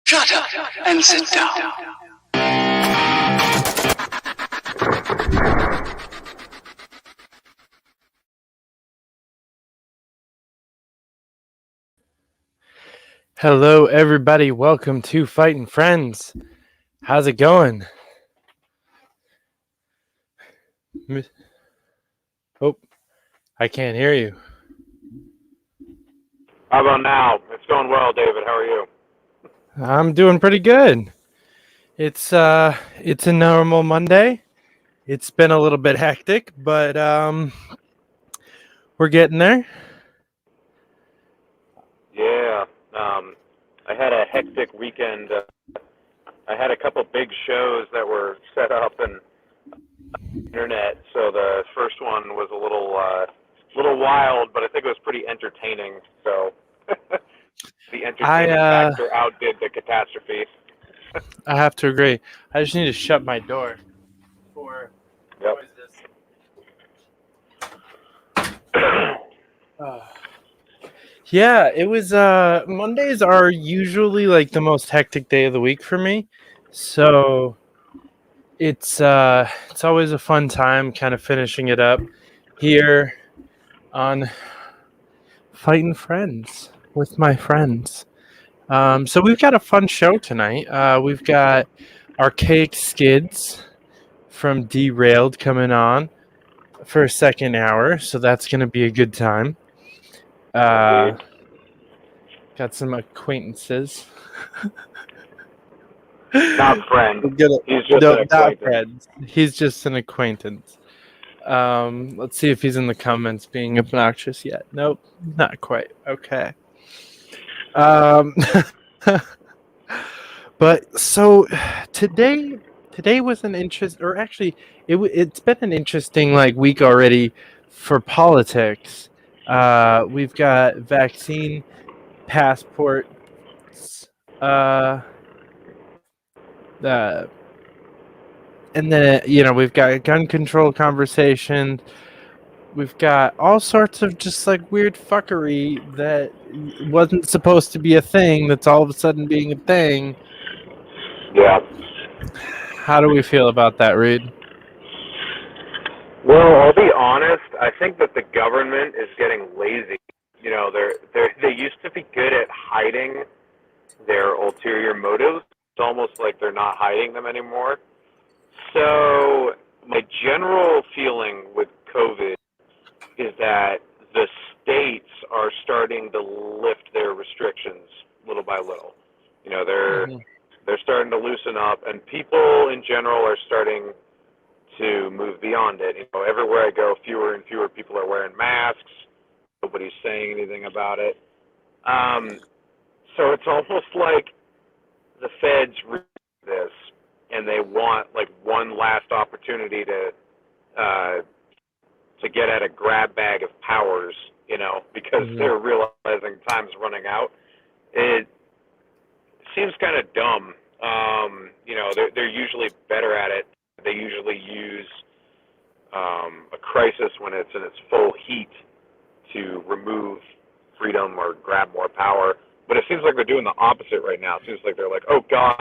Shut up and sit down. Hello, everybody. Welcome to Fighting Friends. How's it going? Oh, I can't hear you. How about now? It's going well, David. How are you? I'm doing pretty good. It's a normal Monday. It's been a little bit hectic, but we're getting there. Yeah. I had a hectic weekend. I had a couple big shows that were set up and internet. So the first one was a little wild, but I think it was pretty entertaining. So the entertainment factor outdid the catastrophe. I have to agree. I just need to shut my door for noises. Yeah, it was Mondays are usually like the most hectic day of the week for me. So it's always a fun time kind of finishing it up here on Fighting Friends with my friends. So we've got a fun show tonight. We've got Archaic Skids from Derailed coming on for a second hour, so that's going to be a good time. Got some acquaintances. Not friends. He's just No, an not acquaintance. friends. He's just an acquaintance. Let's see if he's in the comments being obnoxious yet. Nope, not quite. Okay. But so today was an interest, or actually, it's been an interesting week already for politics. We've got vaccine passports. Uh, and then we've got gun control conversations. We've got all sorts of just weird fuckery that wasn't supposed to be a thing that's all of a sudden being a thing. Yeah. How do we feel about that, Reed? Well, I'll be honest. I think that the government is getting lazy. You know, they used to be good at hiding their ulterior motives. It's almost like they're not hiding them anymore. So my general feeling with COVID is that the states are starting to lift their restrictions little by little. You know, they're starting to loosen up, and people in general are starting to move beyond it. You know, everywhere I go, fewer and fewer people are wearing masks. Nobody's saying anything about it. So it's almost like the feds read this and they want one last opportunity to get at a grab bag of powers, you know, because they're realizing time's running out. It seems kind of dumb. You know, they're usually better at it. They usually use a crisis when it's in its full heat to remove freedom or grab more power. But it seems like they're doing the opposite right now. It seems like they're like, oh, God,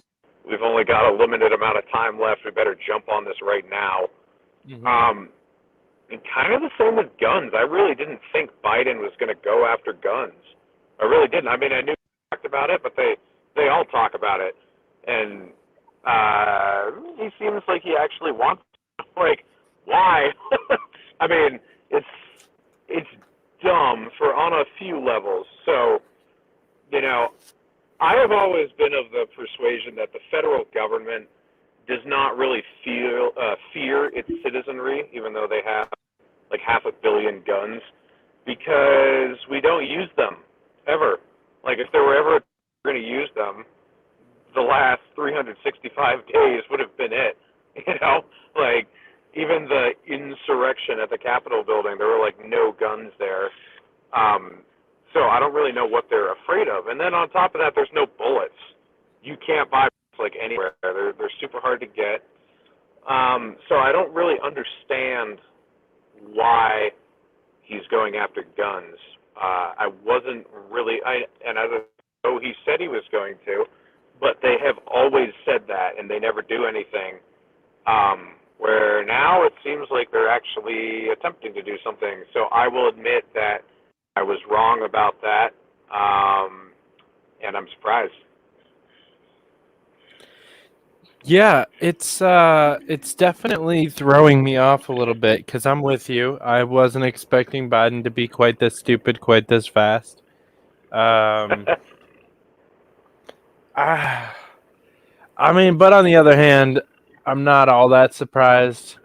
we've only got a limited amount of time left. We better jump on this right now. And kind of the same with guns. I really didn't think Biden was going to go after guns. I really didn't. I mean, I knew he talked about it, but they all talk about it. And he seems like he actually wants to. Like, why? I mean, it's dumb on a few levels. So, you know, I have always been of the persuasion that the federal government does not really fear its citizenry, even though they have like 500 million guns, because we don't use them ever. Like, if they were ever going to use them, the last 365 days would have been it. You know, like even the insurrection at the Capitol building, there were like no guns there. So I don't really know what they're afraid of. And then on top of that, there's no bullets. You can't buy bullets anywhere. They're super hard to get. So I don't really understand why he's going after guns. I wasn't really, and as he said he was going to, but do anything. Where now it seems like they're actually attempting to do something. So I will admit that I was wrong about that, and I'm surprised. Yeah, it's definitely throwing me off a little bit because I'm with you. I wasn't expecting Biden to be quite this stupid, quite this fast. Um, I, I mean, but on the other hand, I'm not all that surprised.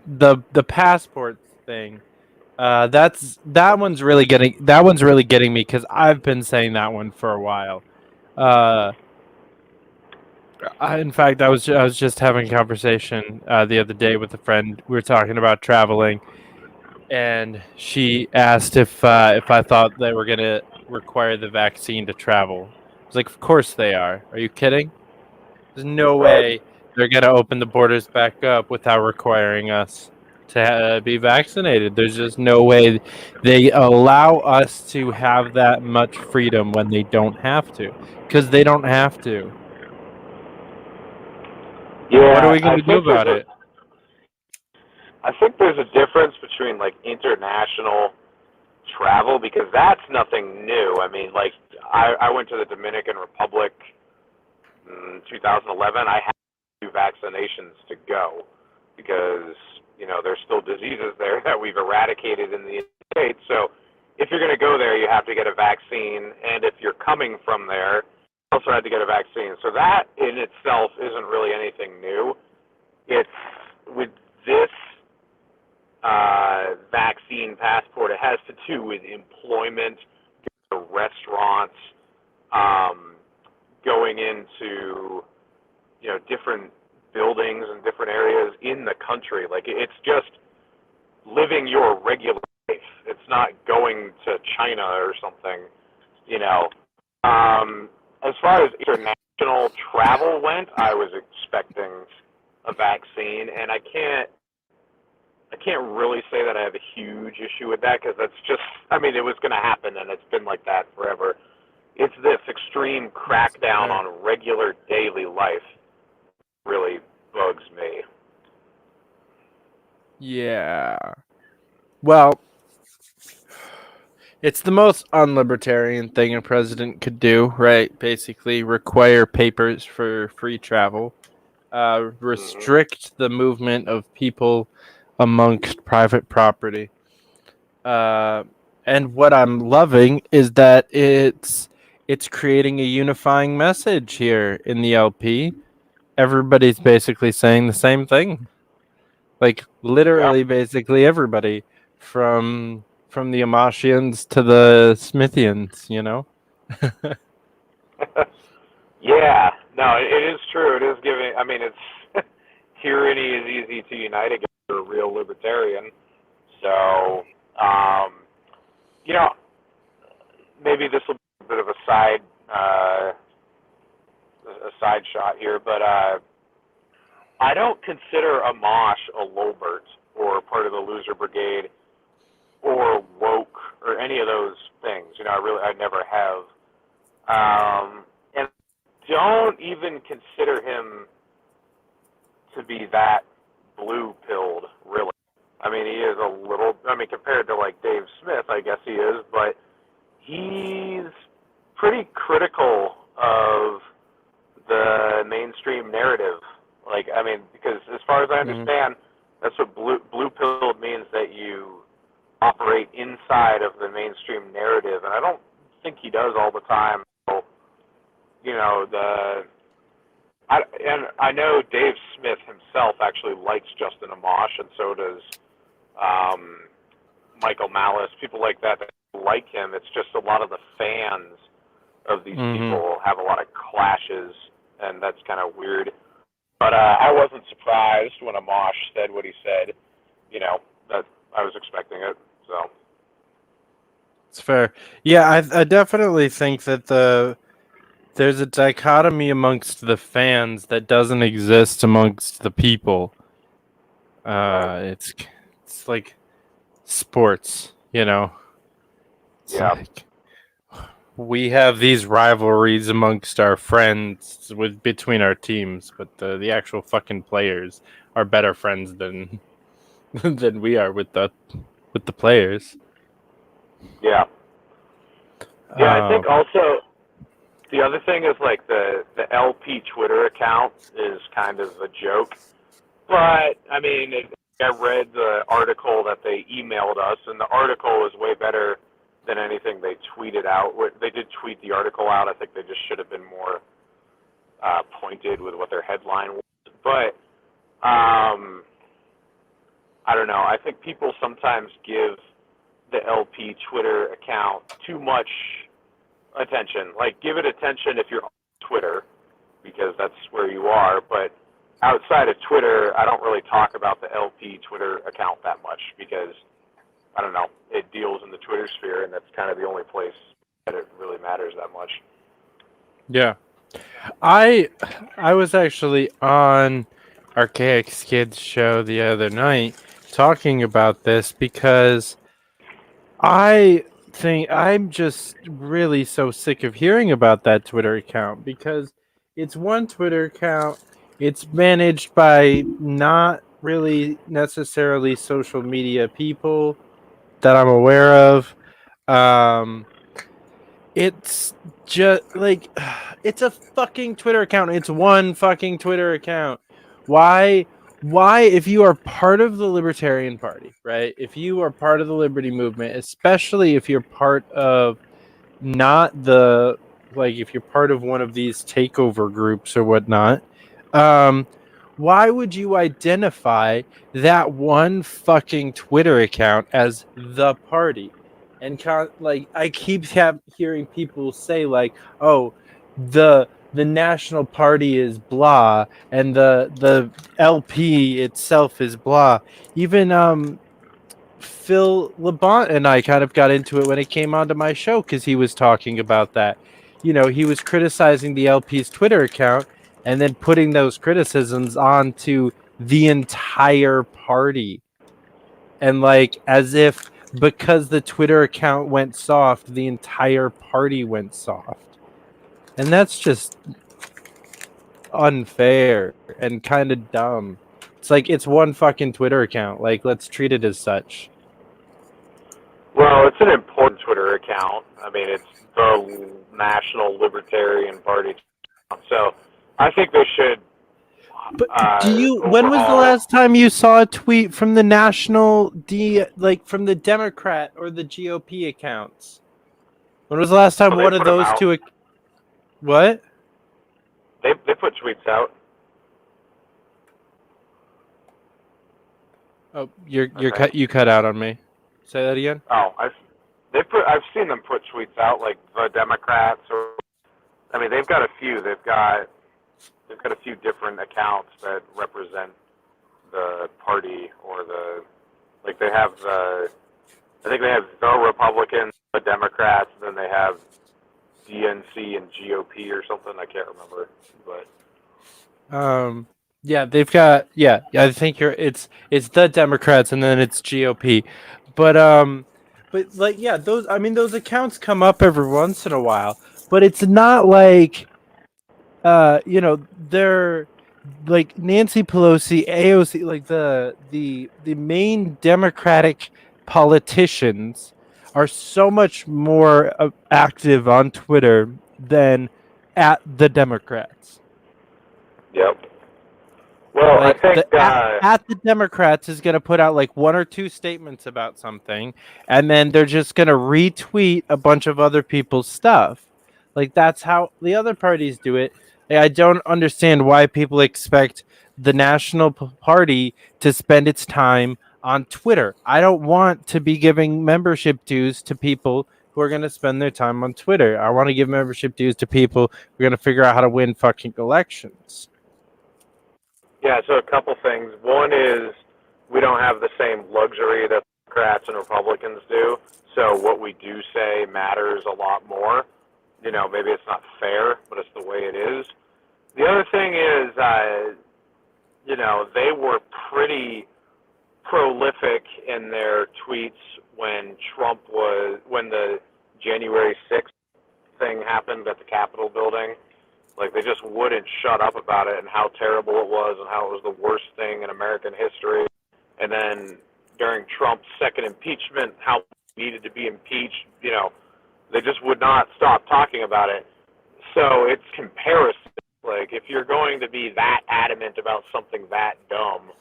The passport thing, that one's really getting me because I've been saying that one for a while. Uh, in fact, I was just having a conversation the other day with a friend. We were talking about traveling, and she asked if I thought they were gonna require the vaccine to travel. I was like, of course they are. Are you kidding? There's no Right. way they're gonna open the borders back up without requiring us to be vaccinated. There's just no way they allow us to have that much freedom when they don't have to, because they don't have to. What are Yeah, we gonna do about it? I think there's a difference between like international travel because that's nothing new. I mean, like I went to the Dominican Republic in 2011. I had 2 vaccinations to go because there's still diseases there that we've eradicated in the United States. So if you're going to go there, you have to get a vaccine, and if you're coming from there, you also had to get a vaccine. So that in itself isn't really anything new. It's with this vaccine passport, it has to do with employment, restaurants, um, going into different buildings and different areas in the country. Like it's just living your regular life. It's not going to China or something. You know. As far as international travel went, I was expecting a vaccine, and I can't really say that I have a huge issue with that because that's just, I mean, it was going to happen and it's been like that forever. It's this extreme crackdown on regular daily life really bugs me. Yeah. Well, it's the most unlibertarian thing a president could do, right? Basically, require papers for free travel, restrict the movement of people amongst private property. Uh, and what I'm loving is that it's creating a unifying message here in the LP. Everybody's basically saying the same thing. Like Yeah. literally, basically everybody from the Amashians to the Smithians. Yeah. No, it is true. It is giving, I mean, it's, tyranny is easy to unite against a real libertarian. So, um, you know, maybe this will be a bit of a side shot here, but I don't consider Amash a Lolbert or part of the loser brigade or woke or any of those things. I never have. And don't even consider him to be that blue pilled, really. I mean, he is a little, I mean, compared to like Dave Smith, I guess he is, but he's pretty critical of the mainstream narrative. Like, I mean, because as far as I understand, that's what blue pilled means, that you operate inside of the mainstream narrative, and I don't think he does all the time. So, and I know Dave Smith himself actually likes Justin Amash, and so does Michael Malice, people like that like him. It's just a lot of the fans of these people have a lot of clashes, and that's kind of weird. But I wasn't surprised when Amash said what he said. That I was expecting it. So It's fair. Yeah, I definitely think that there's a dichotomy amongst the fans that doesn't exist amongst the people. It's like sports. It's yeah, like we have these rivalries amongst our friends between our teams, but the actual fucking players are better friends than than we are with the players. Yeah. Yeah, I think Um, also the other thing is like the LP Twitter account is kind of a joke. But I mean, I read the article that they emailed us, and the article is way better than anything they tweeted out. They did tweet the article out. I think they just should have been more pointed with what their headline was. But I don't know. I think people sometimes give the LP Twitter account too much attention. Like, give it attention if you're on Twitter, because that's where you are. But outside of Twitter, I don't really talk about the LP Twitter account that much because, I don't know, it deals in the Twitter sphere, and that's kind of the only place that it really matters that much. yeah, I was actually on Archaic Kids show the other night talking about this because I think I'm just really so sick of hearing about that Twitter account because it's one Twitter account. It's managed by not really necessarily social media people that I'm aware of. Um, it's just like it's a fucking Twitter account. It's one fucking Twitter account. Why if you are part of the Libertarian Party, right? If you are part of the Liberty Movement, especially if you're part of not the like if you're part of one of these takeover groups or whatnot, why would you identify that one fucking Twitter account as the party? And like I keep hearing people say like, "Oh, the national party is blah, and the LP itself is blah." Even Phil Labont and I kind of got into it when it came onto my show because he was talking about that. You know, he was criticizing the LP's Twitter account and then putting those criticisms onto the entire party. And like as if because the Twitter account went soft, the entire party went soft. And that's just unfair and kind of dumb. It's like it's one fucking Twitter account. Like let's treat it as such. Well, it's an important Twitter account. I mean, it's the National Libertarian Party. So I think they should But do you? When was the overhaul. last time you saw a tweet from the from the Democrat or the GOP accounts? When was the last time Well, one they of put them those out. two? What? They put tweets out. Oh, you Okay. cut out on me. Say that again. Oh, I've seen them put tweets out, like the Democrats, or I mean, they've got a few. They've got a few different accounts that represent the party, or they have I think they have the Republicans, the Democrats, and then they have DNC and GOP or something. I can't remember, but Yeah, they've got I think it's the Democrats and then it's GOP. But like those accounts come up every once in a while, but it's not like they're like Nancy Pelosi, AOC, like the main Democratic politicians are so much more active on Twitter than at the Democrats. yep. Well, I Like think at the Democrats is going to put out like one or two statements about something, and then they're just going to retweet a bunch of other people's stuff. Like that's how the other parties do it. Like, I don't understand why people expect the National Party to spend its time on Twitter. I don't want to be giving membership dues to people who are going to spend their time on Twitter. I want to give membership dues to people who are going to figure out how to win fucking elections. yeah. So a couple things. One is we don't have the same luxury that Democrats and Republicans do. So what we do say matters a lot more. You know, maybe it's not fair, but it's the way it is. The other thing is, you know, they were pretty prolific in their tweets when the January 6th thing happened at the Capitol building. Like, they just wouldn't shut up about it and how terrible it was and how it was the worst thing in American history. And then during Trump's second impeachment, how he needed to be impeached, you know, they just would not stop talking about it. So it's comparison. Like, if you're going to be that adamant about something that dumb,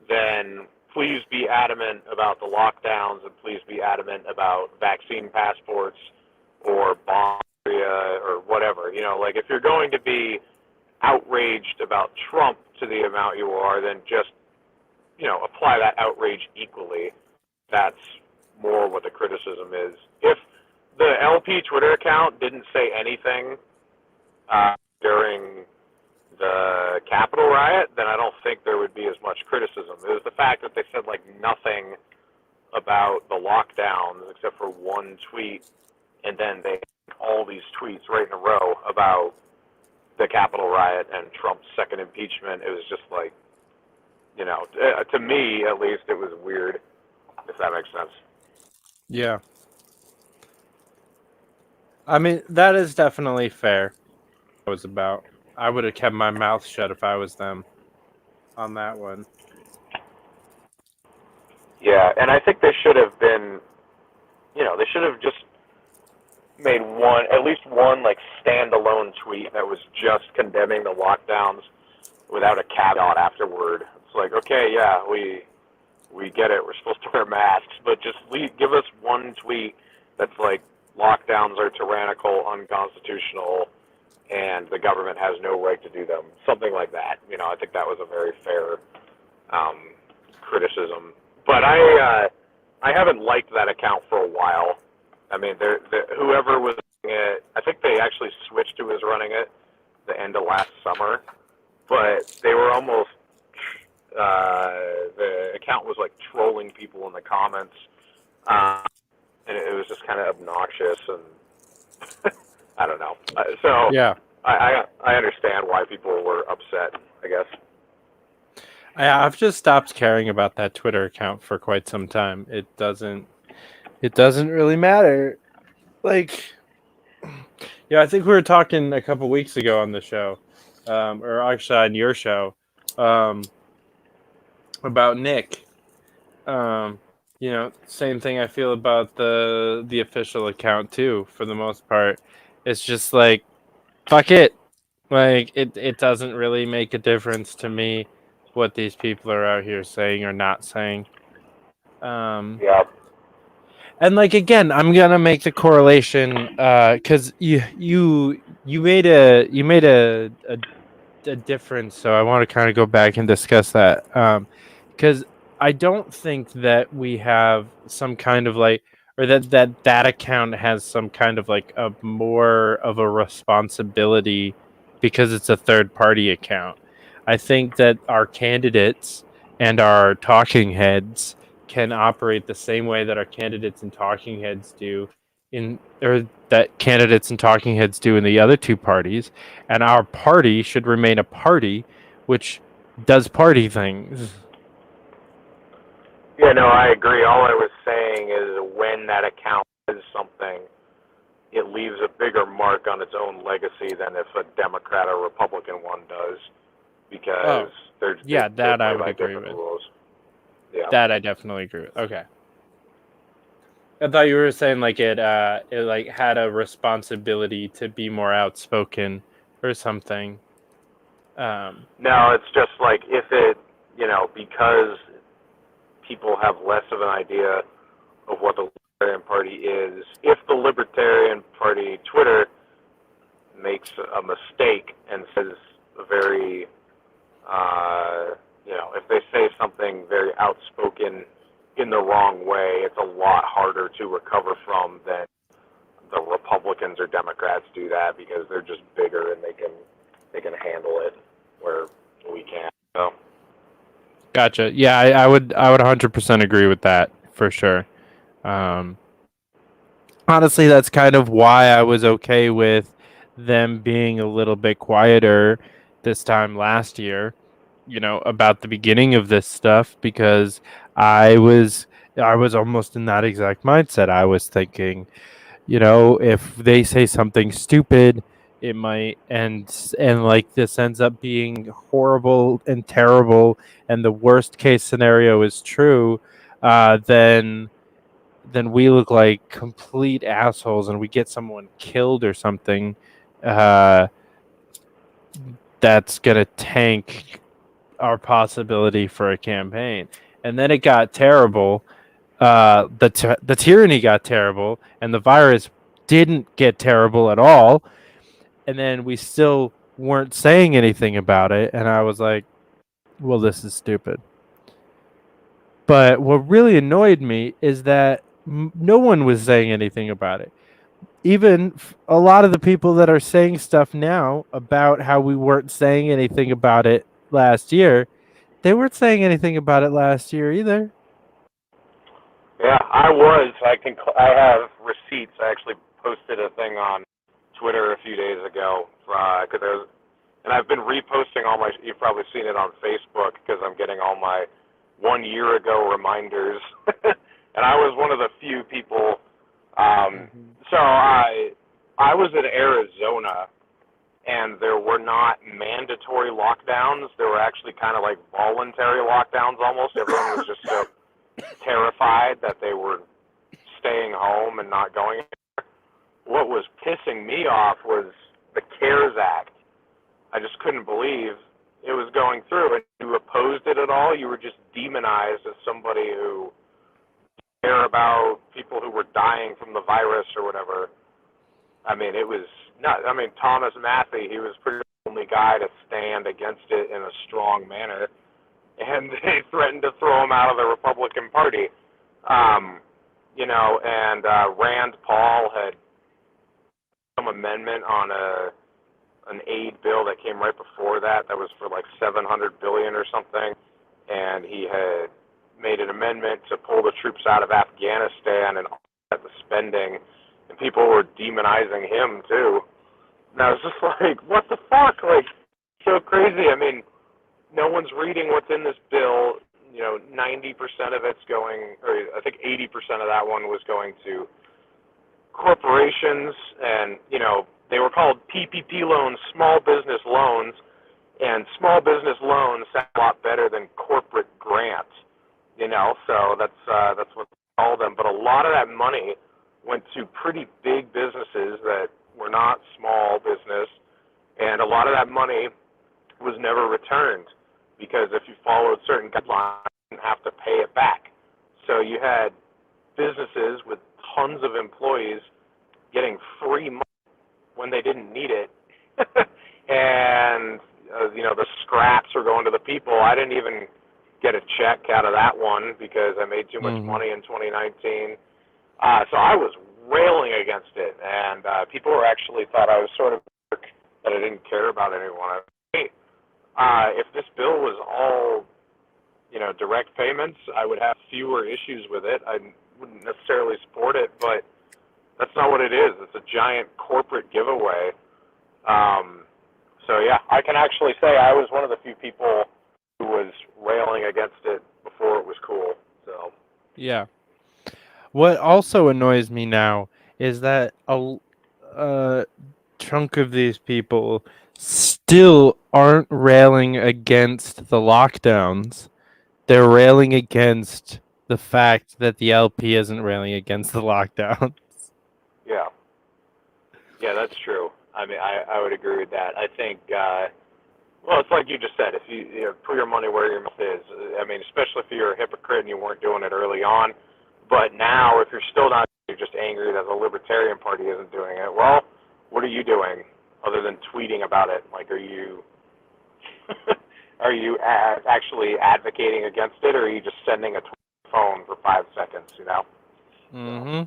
then please be adamant about the lockdowns and please be adamant about vaccine passports or bomb or whatever. You know, like, if you're going to be outraged about Trump to the amount you are, then just, you know, apply that outrage equally. That's more what the criticism is. If the LP Twitter account didn't say anything during the Capitol riot, then I don't think there would be as much criticism. It was the fact that they said, like, nothing about the lockdowns except for one tweet, and then they had all these tweets right in a row about the Capitol riot and Trump's second impeachment. It was just like, you know, to me at least, it was weird, if that makes sense. Yeah. I mean, that is definitely fair. It was about. I would have kept my mouth shut if I was them on that one. Yeah, and I think they should have been, you know, they should have just made at least one, like, standalone tweet that was just condemning the lockdowns without a caveat afterward. It's like, okay, yeah, we get it, we're supposed to wear masks, but just give us one tweet that's like, lockdowns are tyrannical, unconstitutional, and the government has no right to do them. Something like that. You know, I think that was a very fair criticism. But I haven't liked that account for a while. I mean, whoever was running it, I think they actually switched who was running it the end of last summer, but they were almost, the account was like trolling people in the comments, and it was just kind of obnoxious, and I don't know. So yeah, I understand why people were upset, I guess. I've just stopped caring about that Twitter account for quite some time. It doesn't really matter. Like, yeah, I think we were talking a couple weeks ago on the show, or actually on your show, about Nick. You know, same thing I feel about the official account too, for the most part. It's just like, fuck it. Like, it doesn't really make a difference to me what these people are out here saying or not saying. Yeah. And, like, again, I'm gonna make the correlation because you made a difference, so I want to kind of go back and discuss that because I don't think that we have some kind of, like, or that account has some kind of, like, a more of a responsibility because it's a third party account. I think that our candidates and our talking heads can operate the same way that our candidates and talking heads do that candidates and talking heads do in the other two parties, and our party should remain a party which does party things. Yeah, no, I agree. All I was saying is when that account is something, it leaves a bigger mark on its own legacy than if a Democrat or Republican one does, because they're that I would by agree different with. rules. Yeah. That I definitely agree with. Okay. I thought you were saying like it like had a responsibility to be more outspoken or something. No, it's just like if it, you know, because people have less of an idea of what the Libertarian Party is, if the Libertarian Party Twitter makes a mistake and says a very, you know, if they say something very outspoken in the wrong way, it's a lot harder to recover from than the Republicans or Democrats do that, because they're just bigger and they can handle it where we can't. So. Gotcha. Yeah, I would 100% agree with that for sure. Honestly, that's kind of why I was okay with them being a little bit quieter this time last year, you know, about the beginning of this stuff, because I was almost in that exact mindset. I was thinking, if they say something stupid, it might and like this ends up being horrible and terrible, and the worst case scenario is true, then we look like complete assholes and we get someone killed or something. Uh, that's gonna tank our possibility for a campaign. And then it got terrible. The tyranny got terrible, and the virus didn't get terrible at all. And then we still weren't saying anything about it. And I was like, well, this is stupid. But what really annoyed me is that no one was saying anything about it. Even a lot of the people that are saying stuff now about how we weren't saying anything about it last year, they weren't saying anything about it last year either. Yeah, I was. I have receipts. I actually posted a thing on Twitter a few days ago and I've been reposting all my. You've probably seen it on Facebook because I'm getting all my 1 year ago reminders, and I was one of the few people. So I was in Arizona, and there were not mandatory lockdowns. There were actually kind of like voluntary lockdowns almost. Everyone was just so terrified that they were staying home and not going anywhere. What was pissing me off was the CARES Act. I just couldn't believe it was going through. And you opposed it at all, you were just demonized as somebody who care about people who were dying from the virus or whatever. I mean, it was not. I mean, Thomas Matthey, he was pretty the only guy to stand against it in a strong manner, and they threatened to throw him out of the Republican Party. And Rand Paul had some amendment on an aid bill that came right before that was for like $700 billion or something, and he had made an amendment to pull the troops out of Afghanistan and offset the spending, and people were demonizing him too. And I was just like, what the fuck? Like, so crazy. I mean, no one's reading what's in this bill. 90% of it's going, or I think 80% of that one was going to corporations, and they were called PPP loans, small business loans, and small business loans sound a lot better than corporate grants. So that's what they call them. But a lot of that money went to pretty big businesses that were not small business, and a lot of that money was never returned because if you followed certain guidelines, you didn't have to pay it back. So you had businesses with tons of employees getting free money when they didn't need it, and the scraps were going to the people. I didn't even get a check out of that one because I made too much money in 2019. So I was railing against it, and people were actually thought I was sort of that I didn't care about anyone. If this bill was all direct payments, I would have fewer issues with it. I wouldn't necessarily support it, but that's not what it is. It's a giant corporate giveaway. So yeah, I can actually say I was one of the few people who was railing against it before it was cool. So yeah. What also annoys me now is that a chunk of these people still aren't railing against the lockdowns. They're railing against the fact that the LP isn't railing against the lockdowns. Yeah, that's true. I mean, I would agree with that. I think, well, it's like you just said. If you put your money where your mouth is. I mean, especially if you're a hypocrite and you weren't doing it early on. But now, if you're still not, you're just angry that the Libertarian Party isn't doing it. Well, what are you doing other than tweeting about it? Like, are you actually advocating against it, or are you just sending a phone for 5 seconds? Mm-hmm.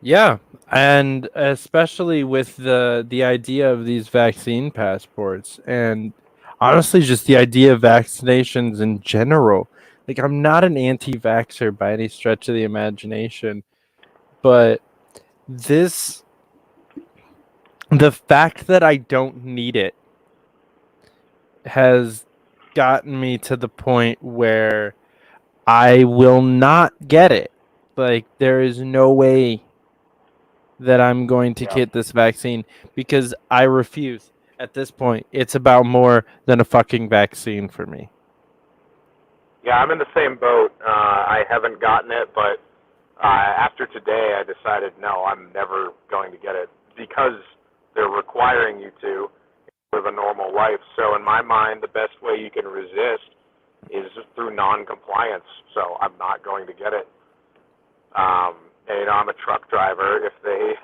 Yeah, and especially with the idea of these vaccine passports, and honestly, just the idea of vaccinations in general. Like, I'm not an anti-vaxxer by any stretch of the imagination, but the fact that I don't need it has gotten me to the point where I will not get it. Like, there is no way that I'm going to Yeah. get this vaccine because I refuse. At this point, it's about more than a fucking vaccine for me. Yeah, I'm in the same boat. I haven't gotten it, but after today, I decided no, I'm never going to get it because they're requiring you to live a normal life. So in my mind, the best way you can resist is through non-compliance. So I'm not going to get it. And, I'm a truck driver. If they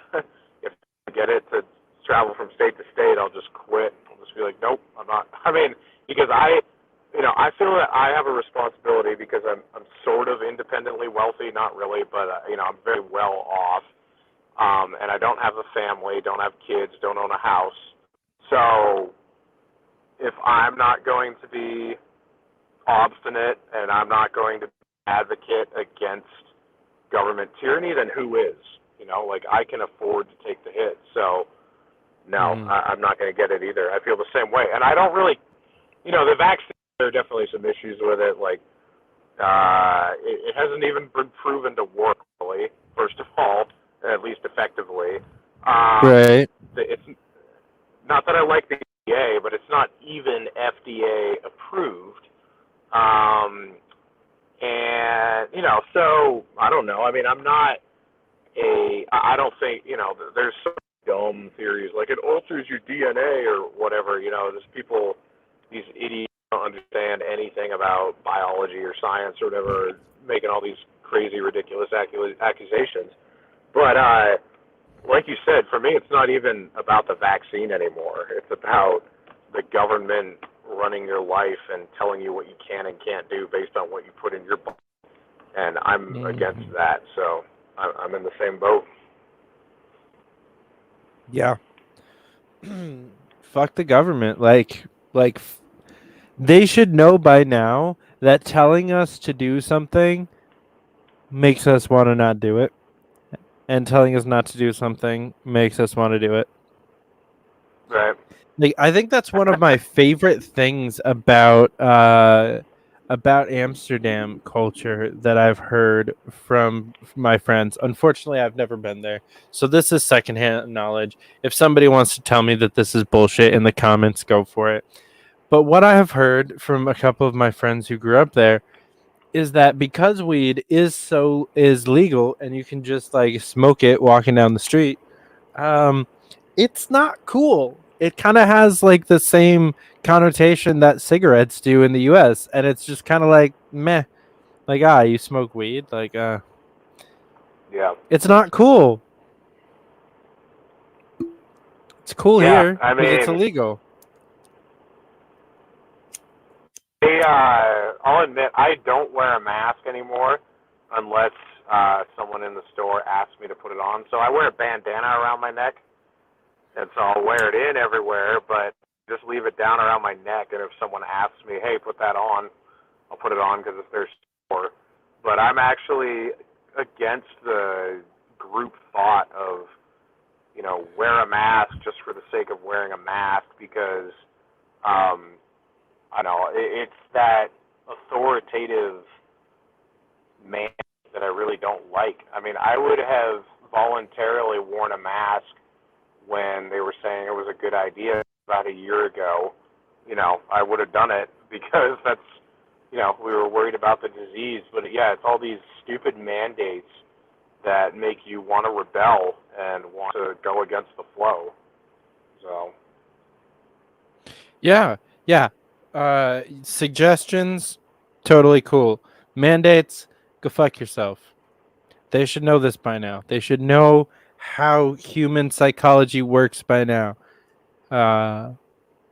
if they get it to travel from state to state, I'll just quit. I'll just be like, nope, I'm not. I mean, because I feel that I have a responsibility because I'm sort of independently wealthy, not really, but I'm very well off, and I don't have a family, don't have kids, don't own a house. So if I'm not going to be obstinate and I'm not going to advocate against government tyranny, then who is? Like I can afford to take the hit. So no, I'm not going to get it either. I feel the same way, and I don't really, the vaccine. There are definitely some issues with it. Like it hasn't even been proven to work really. First of all, at least effectively. Right. It's not that I like the FDA, but it's not even FDA approved. And so I don't know. I mean, I'm not I don't think there's some dumb theories like it alters your DNA or whatever. There's people, these idiots don't understand anything about biology or science or whatever, making all these crazy, ridiculous accusations. But like you said, for me, it's not even about the vaccine anymore. It's about the government running your life and telling you what you can and can't do based on what you put in your body. And I'm against that, so I'm in the same boat. Yeah. Fuck the government. Like they should know by now that telling us to do something makes us want to not do it, and telling us not to do something makes us want to do it. Right. Like I think that's one of my favorite things about Amsterdam culture that I've heard from my friends. Unfortunately, I've never been there, so this is secondhand knowledge. If somebody wants to tell me that this is bullshit in the comments, go for it. But what I have heard from a couple of my friends who grew up there is that because weed is legal and you can just like smoke it walking down the street, it's not cool. It kind of has like the same connotation that cigarettes do in the US, and it's just kind of like meh. Like you smoke weed, like Yeah. it's not cool. It's cool Yeah. here I because it's mean, illegal. I'll admit I don't wear a mask anymore unless someone in the store asks me to put it on. So I wear a bandana around my neck, and so I'll wear it in everywhere, but just leave it down around my neck. And if someone asks me, hey, put that on, I'll put it on because it's their store. But I'm actually against the group thought of, wear a mask just for the sake of wearing a mask because, I know, it's that authoritative man that I really don't like. I mean, I would have voluntarily worn a mask when they were saying it was a good idea about a year ago. I would have done it because that's, we were worried about the disease. But yeah, it's all these stupid mandates that make you want to rebel and want to go against the flow. So. Yeah, yeah. Suggestions, totally cool. Mandates, go fuck yourself. They should know this by now. They should know how human psychology works by now.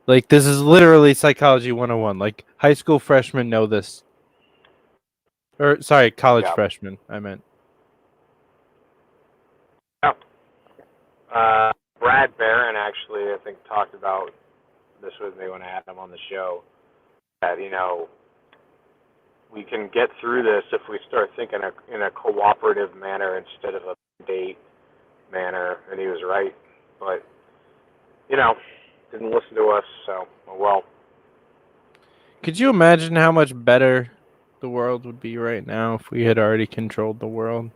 Like this is literally psychology 101. Like high school freshmen know this. Or sorry, college Yeah. freshmen, I meant. Yeah. Brad Barron actually, I think, talked about this with me when I had him on the show. That we can get through this if we start thinking in a cooperative manner instead of a date manner. And he was right, but didn't listen to us. So well. Could you imagine how much better the world would be right now if we had already controlled the world?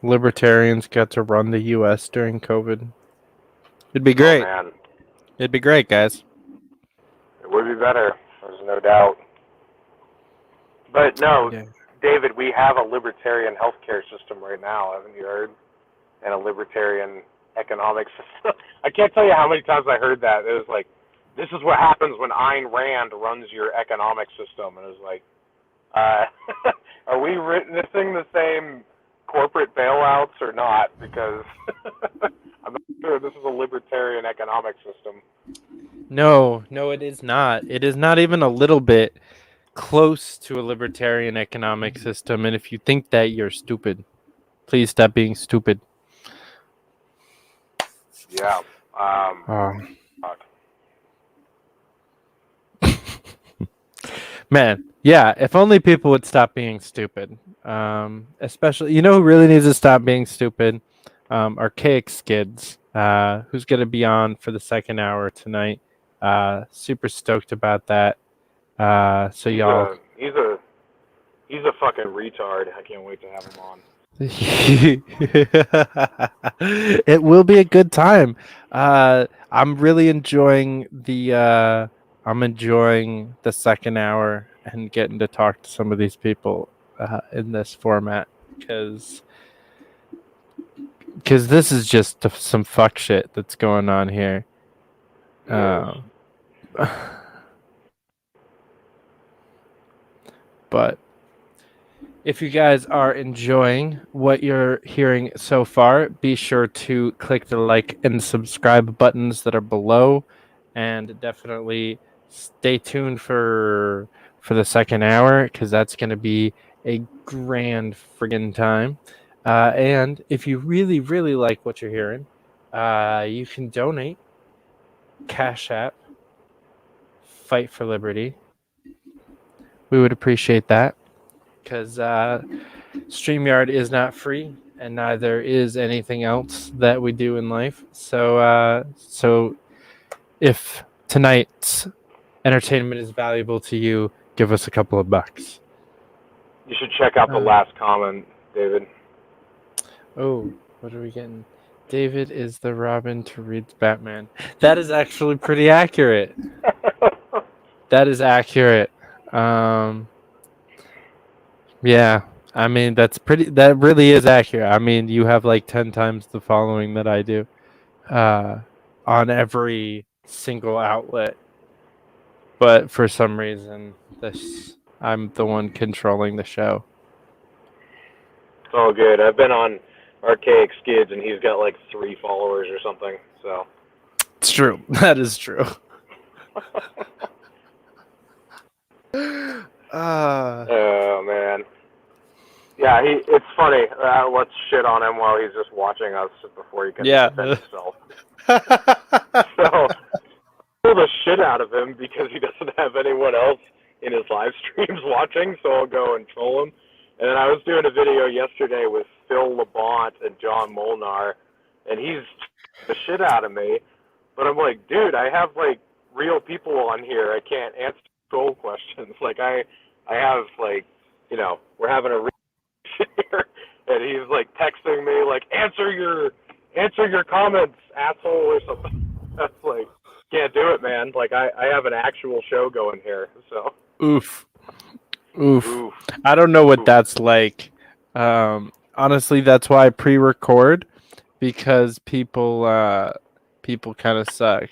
libertarians got to run the U.S. during COVID. It'd be Oh great. man, It'd be great, guys. it would be better. There's no doubt. But no, Yeah. David, we have a libertarian healthcare system right now. Haven't you heard? And a libertarian economic system. I can't tell you how many times I heard that. It was like, this is what happens when Ayn Rand runs your economic system. And it was like, are we witnessing the same corporate bailouts or not? Because I'm not sure this is a libertarian economic system. No, it is not. It is not even a little bit close to a libertarian economic system. And if you think that, you're stupid. Please stop being stupid. Yeah. Fuck. Man, yeah, if only people would stop being stupid. Especially, you know who really needs to stop being stupid? Archaic Skids, who's going to be on for the second hour tonight. Super stoked about that. So y'all... He's a fucking retard. I can't wait to have him on. It will be a good time. I'm really enjoying the second hour and getting to talk to some of these people in this format because this is just some fuck shit that's going on here. But if you guys are enjoying what you're hearing so far, be sure to click the like and subscribe buttons that are below, and definitely stay tuned for the second hour because that's going to be a grand friggin' time. And if you really, really like what you're hearing, you can donate. Cash App, Fight for Liberty. We would appreciate that because StreamYard is not free, and neither is anything else that we do in life. So if tonight's entertainment is valuable to you, give us a couple of bucks. You should check out the last comment, David. Oh, what are we getting? David is the Robin to Reed's Batman. That is actually pretty accurate. That is accurate. Yeah, I mean that really is accurate. I mean, you have like 10 times the following that I do on every single outlet. But for some reason, I'm the one controlling the show. It's all good. I've been on Archaic Skids and he's got like 3 followers or something. So it's true. That is true. Oh man. Yeah, it's funny. Let's shit on him while he's just watching us before he can defend himself. So pull the shit out of him because he doesn't have anyone else in his live streams watching, so I'll go and troll him. And then I was doing a video yesterday with Phil Labont and John Molnar, and he's the shit out of me. But I'm like, dude, I have like real people on here. I can't answer troll questions. Like I have like, you know, we're having a here, and he's like texting me like, answer your comments, asshole, or something. That's like, can't do it, man. Like I have an actual show going here, so. Oof. I don't know what that's like. Honestly, that's why I pre-record, because people kind of suck,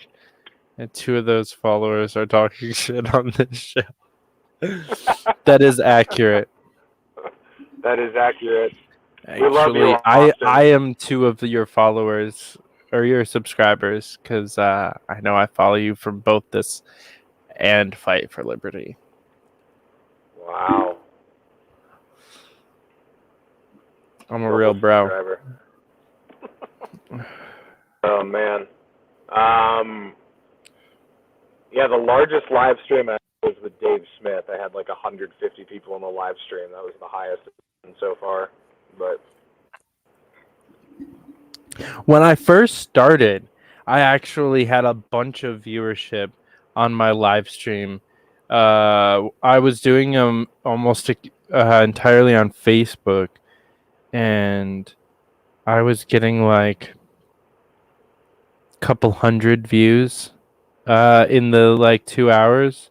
and 2 of those followers are talking shit on this show. That is accurate. That is accurate. Actually, we love you, I am 2 of your followers or your subscribers because I know I follow you from both this and Fight for Liberty. Wow. I'm a real bro. Oh man. Yeah, the largest live stream I was with Dave Smith. I had like 150 people on the live stream. That was the highest so far. But when I first started, I actually had a bunch of viewership on my live stream. I was doing almost entirely on Facebook, and I was getting like a couple hundred views in the like 2 hours.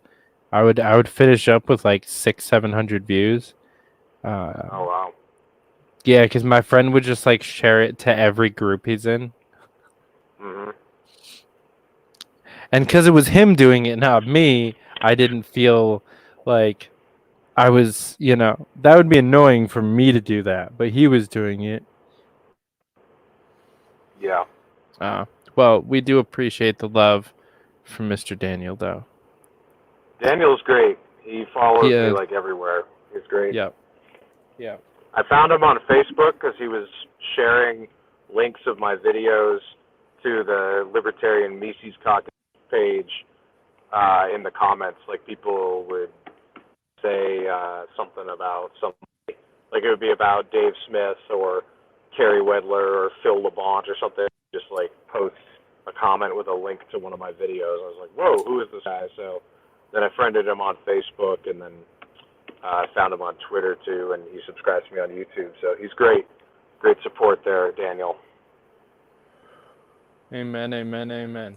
I would finish up with like 600-700 views. Oh wow. Yeah, because my friend would just like share it to every group he's in. Mhm. And because it was him doing it, not me, I didn't feel like I was, that would be annoying for me to do that, but he was doing it. Yeah. Uh, well, we do appreciate the love from Mr. Daniel, though. Daniel's great. He He follows me is. like everywhere. He's great. Yep. Yep. I found him on Facebook because he was sharing links of my videos to the Libertarian Mises Caucus page in the comments. Like people would say something about something, like it would be about Dave Smith or Kerry Wedler or Phil LeBlanc or something. Just like post a comment with a link to one of my videos. I was like, whoa, who is this guy? So then I friended him on Facebook, and then I found him on Twitter too, and he subscribes to me on YouTube. So he's great. Great support there, Daniel. Amen, amen, amen.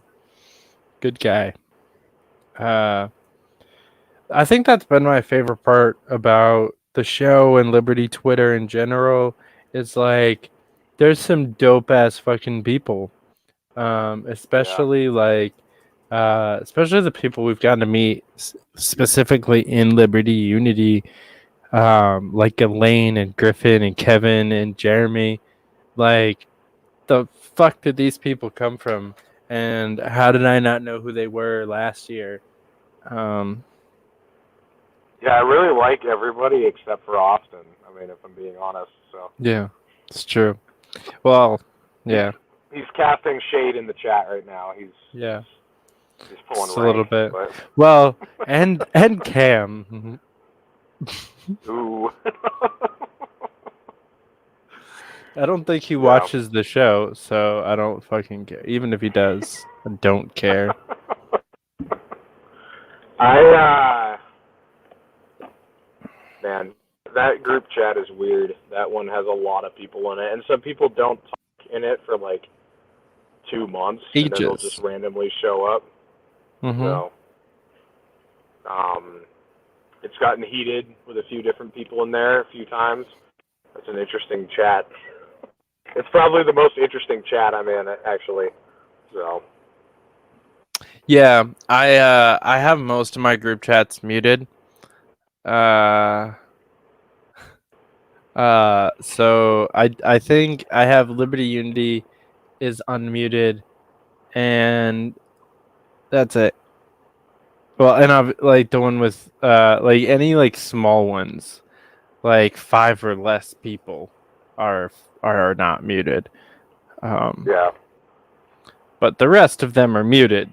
Good guy. I think that's been my favorite part about the show and Liberty Twitter in general. Is like there's some dope ass fucking people. Especially especially the people we've gotten to meet specifically in Liberty Unity, like Elaine and Griffin and Kevin and Jeremy. Like, the fuck did these people come from? And how did I not know who they were last year? Yeah, I really like everybody except for Austin. I mean, if I'm being honest. So Yeah, it's true. Well, yeah. he's casting shade in the chat right now. He's pulling Just a little rank, bit. but... Well, and Cam. Ooh. I don't think he watches the show, so I don't fucking care. Even if he does, I don't care. Man, that group chat is weird. That one has a lot of people in it, and some people don't talk in it for like 2 months, and then they'll just randomly show up. Mm-hmm. So, it's gotten heated with a few different people in there a few times. It's an interesting chat. It's probably the most interesting chat I'm in, actually. So. Yeah, I have most of my group chats muted. So I think I have Liberty Unity is unmuted, and that's it. Well, and I've like the one with like any like small ones, like 5 or less people are not muted. Yeah. But the rest of them are muted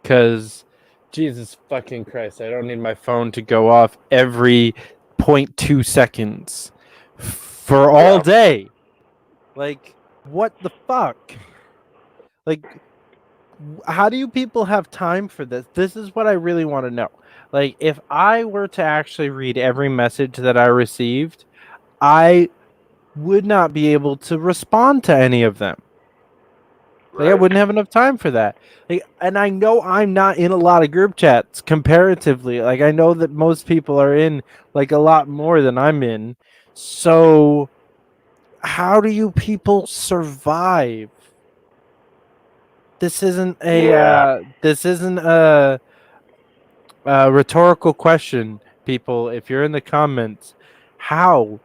because Jesus fucking Christ, I don't need my phone to go off every 0.2 seconds for all day. Like, what the fuck? Like, how do you people have time for this? This is what I really want to know. Like, if I were to actually read every message that I received, I would not be able to respond to any of them. Like, I wouldn't have enough time for that. Like, and I know I'm not in a lot of group chats comparatively. Like, I know that most people are in like a lot more than I'm in. So, how do you people survive? This isn't a rhetorical question, people. If you're in the comments, how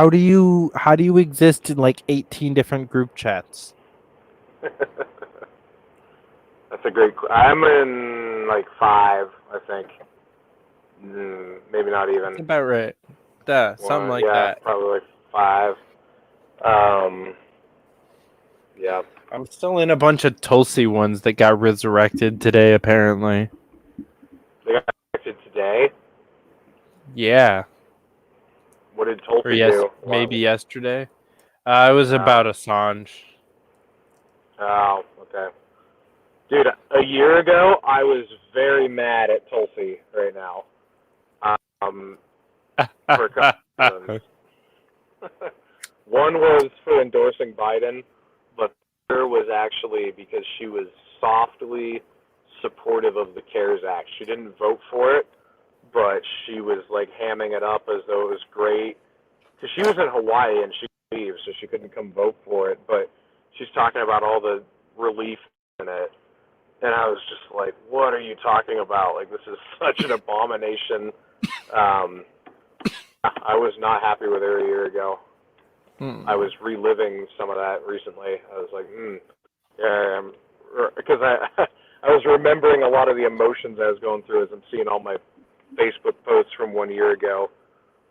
do you exist in like 18 different group chats? That's a great. I'm in like 5, I think. Maybe not even. That's about right. Something like that. Probably like 5. Yeah. I'm still in a bunch of Tulsi ones that got resurrected today, apparently. They got resurrected today? Yeah. What did Tulsi do? Maybe yesterday. It was about Assange. Oh, okay. Dude, a year ago, I was very mad at Tulsi right now. For a couple reasons. One was for endorsing Biden, but the other was actually because she was softly supportive of the CARES Act. She didn't vote for it, but she was like hamming it up as though it was great. Because she was in Hawaii and she couldn't leave, so she couldn't come vote for it. But she's talking about all the relief in it. And I was just like, what are you talking about? Like, this is such an abomination. I was not happy with her a year ago. I was reliving some of that recently. I was like, yeah, because I was remembering a lot of the emotions I was going through as I'm seeing all my Facebook posts from 1 year ago.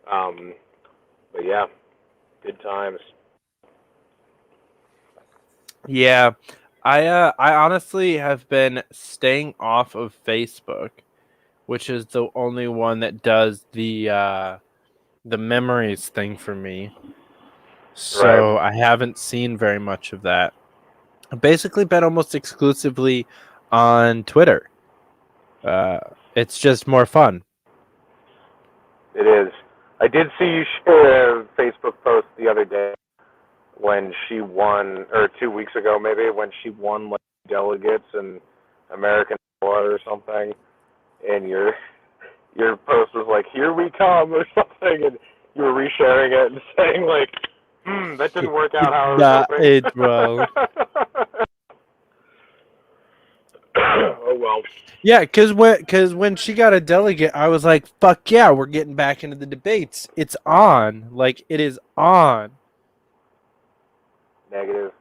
But yeah, good times. Yeah, I honestly have been staying off of Facebook, which is the only one that does the memories thing for me. So Right. I haven't seen very much of that. I've basically been almost exclusively on Twitter. It's just more fun. It is. I did see you share a Facebook post the other day when she won, or 2 weeks ago maybe, when she won like delegates in American blood or something, and your post was like, "Here we come" or something, and you were resharing it and saying like, that didn't work out how I was hoping. Well. Oh well. Yeah, because when she got a delegate, I was like, "Fuck yeah, we're getting back into the debates. It's on. Like it is on." Negative.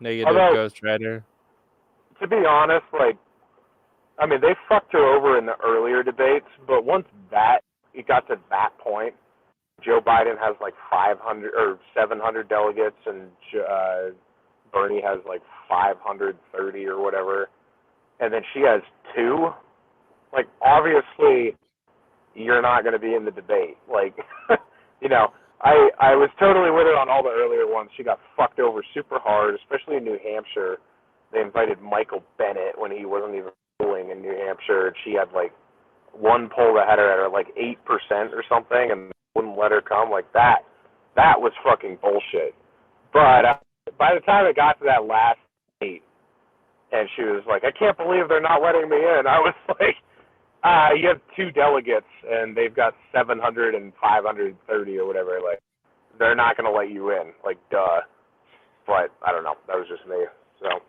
Negative Although, Ghost Rider. to be honest, like, I mean, they fucked her over in the earlier debates, but once it got to that point, Joe Biden has like 500 or 700 delegates, and Bernie has like 530 or whatever, and then she has 2. Like, obviously, you're not going to be in the debate. Like, you know, I was totally with her on all the earlier ones. She got fucked over super hard, especially in New Hampshire. They invited Michael Bennett when he wasn't even polling in New Hampshire, and she had like one poll that had her at like 8% or something, and wouldn't let her come. Like that was fucking bullshit. But by the time it got to that last date, and she was like, "I can't believe they're not letting me in," I was like, you have 2 delegates, and they've got 700 and 530 or whatever. Like, they're not going to let you in. Like, duh. But I don't know. That was just me. So.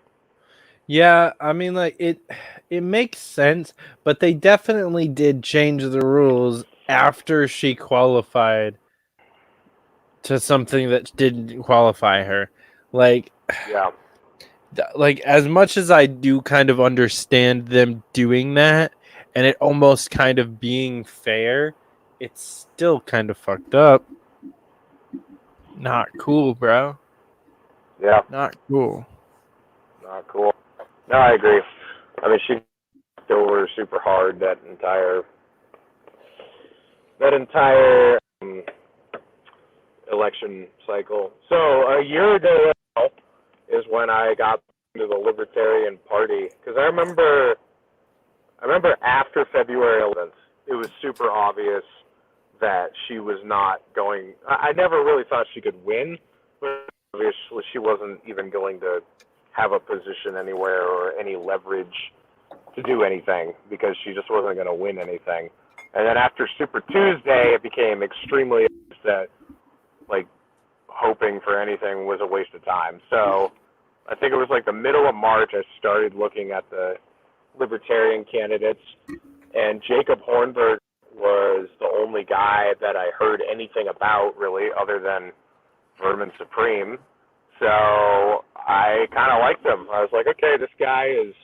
Yeah, I mean, like it makes sense, but they definitely did change the rules after she qualified to something that didn't qualify her. Like, Yeah. like as much as I do kind of understand them doing that, and it almost kind of being fair, it's still kind of fucked up. Not cool, bro. Yeah. Not cool. Not cool. No, I agree. I mean, she over super hard that entire election cycle. So a year ago is when I got into the Libertarian Party, because I remember after February 11th, it was super obvious that she was not going. I never really thought she could win, but obviously she wasn't even going to have a position anywhere or any leverage to do anything, because she just wasn't going to win anything. And then after Super Tuesday, it became extremely obvious that, like, hoping for anything was a waste of time. So I think it was like the middle of March I started looking at the Libertarian candidates, and Jacob Hornberg was the only guy that I heard anything about, really, other than Vermin Supreme. So I kind of liked him. I was like, okay, this guy is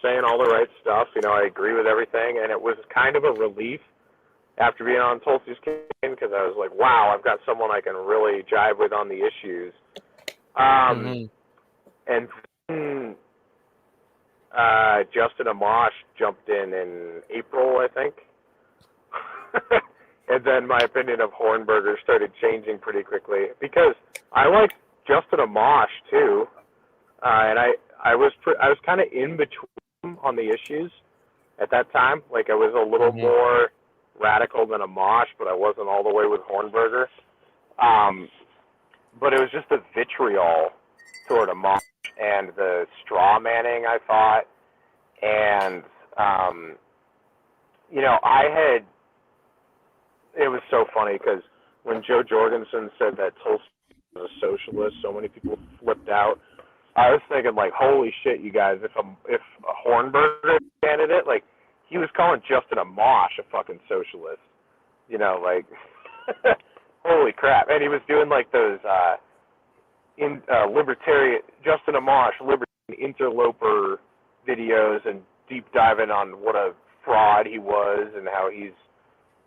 saying all the right stuff. You know, I agree with everything, and it was kind of a relief after being on Tulsi's campaign, because I was like, wow, I've got someone I can really jive with on the issues. And then Justin Amash jumped in April, I think. And then my opinion of Hornberger started changing pretty quickly, because I liked Justin Amash too, and I was kind of in between on the issues at that time. Like, I was a little more radical than Amash, but I wasn't all the way with Hornberger. but it was just the vitriol toward Amash and the straw manning, I thought. And, it was so funny because when Joe Jorgensen said that Tulsi was a socialist, so many people flipped out. I was thinking, like, holy shit, you guys, if a Hornberger candidate, like, he was calling Justin Amash a fucking socialist. Like, holy crap. And he was doing, like, those libertarian, Justin Amash, libertarian interloper videos and deep diving on what a fraud he was and how he's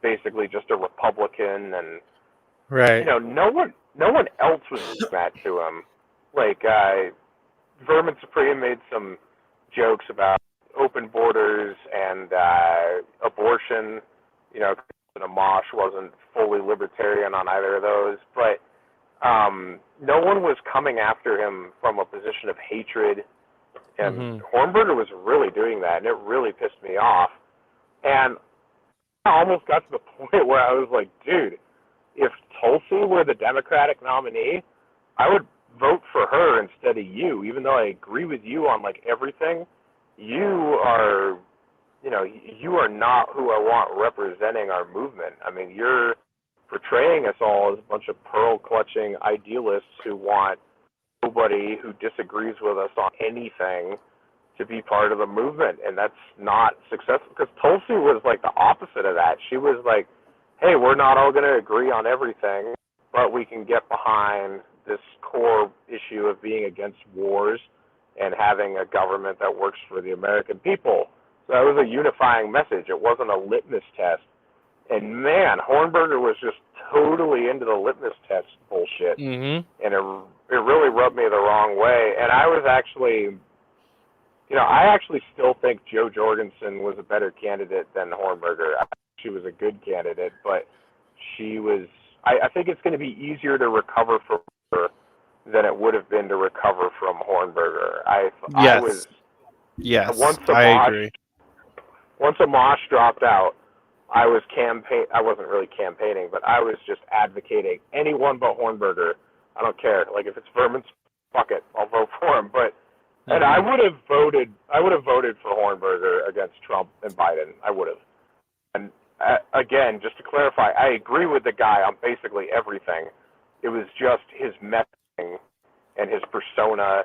basically just a Republican. And, Right. no one else was doing that to him. Like, Vermin Supreme made some jokes about open borders and abortion. Amash wasn't fully libertarian on either of those, but no one was coming after him from a position of hatred, and Hornberger was really doing that, and it really pissed me off. And I almost got to the point where I was like, dude, if Tulsi were the Democratic nominee, I would vote for her instead of you, even though I agree with you on, like, everything. You are not who I want representing our movement. I mean, you're portraying us all as a bunch of pearl-clutching idealists who want nobody who disagrees with us on anything to be part of the movement, and that's not successful, because Tulsi was, like, the opposite of that. She was like, hey, we're not all going to agree on everything, but we can get behind this core issue of being against wars and having a government that works for the American people. So that was a unifying message. It wasn't a litmus test. And, man, Hornberger was just totally into the litmus test bullshit. And it really rubbed me the wrong way. And I was actually, I actually still think Joe Jorgensen was a better candidate than Hornberger. I think she was a good candidate, but she was, I think it's going to be easier to recover from her than it would have been to recover from Hornberger. I agree. Once Amash dropped out, I wasn't really campaigning, but I was just advocating anyone but Hornberger. I don't care. Like, if it's Vermin, fuck it, I'll vote for him. But and I would have voted for Hornberger against Trump and Biden. I would have. And again, just to clarify, I agree with the guy on basically everything. It was just his messaging and his persona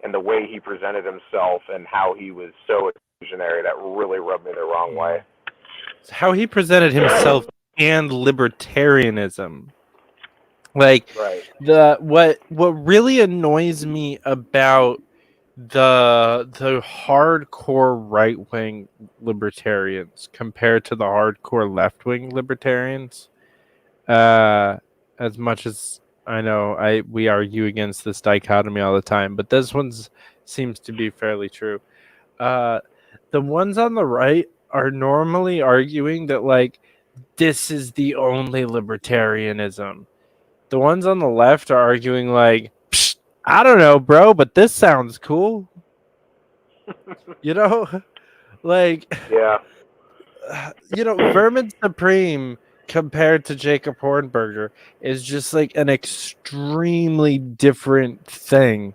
and the way he presented himself and how he was so exclusionary that really rubbed me the wrong way. How he presented himself and libertarianism. Like, what really annoys me about the hardcore right-wing libertarians compared to the hardcore left-wing libertarians, as much as I know we argue against this dichotomy all the time, but this one seems to be fairly true. The ones on the right are normally arguing that, like, this is the only libertarianism. The ones on the left are arguing like, I don't know, bro, but this sounds cool. Like, yeah. Vermin Supreme compared to Jacob Hornberger is just like an extremely different thing.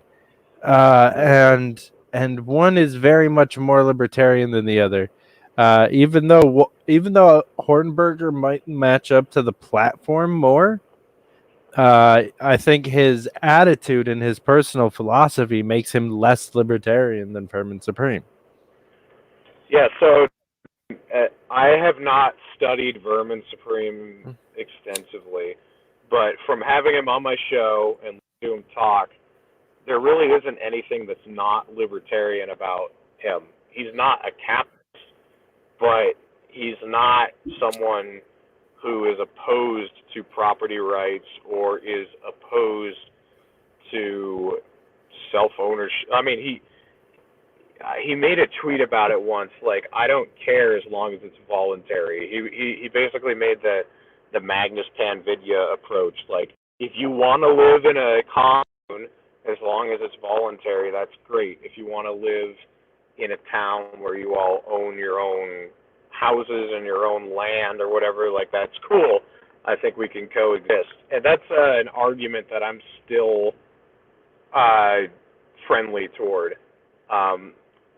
And one is very much more libertarian than the other. Even though Hornberger might match up to the platform more, I think his attitude and his personal philosophy makes him less libertarian than Vermin Supreme. Yeah, so I have not studied Vermin Supreme extensively, but from having him on my show and to him talk, there really isn't anything that's not libertarian about him. He's not a capitalist, but he's not someone who is opposed to property rights or is opposed to self-ownership. I mean, he made a tweet about it once, like, I don't care as long as it's voluntary. He basically made the Magnus Panvidya approach, like, if you want to live in a commune, as long as it's voluntary, that's great. If you want to live in a town where you all own your own houses and your own land or whatever, like, that's cool. I think we can coexist. And that's an argument that I'm still friendly toward.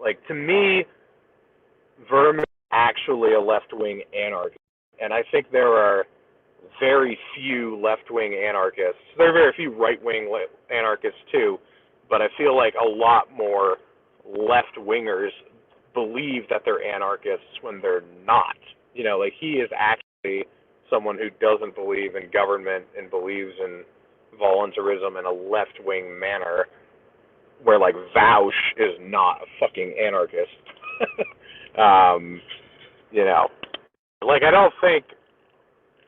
Like, to me, Vermin is actually a left-wing anarchist. And I think there are very few left-wing anarchists. There are very few right-wing anarchists, too. But I feel like a lot more left-wingers believe that they're anarchists when they're not. You know, like, he is actually someone who doesn't believe in government and believes in voluntarism in a left-wing manner, where, like, Vaush is not a fucking anarchist. You know, like, I don't think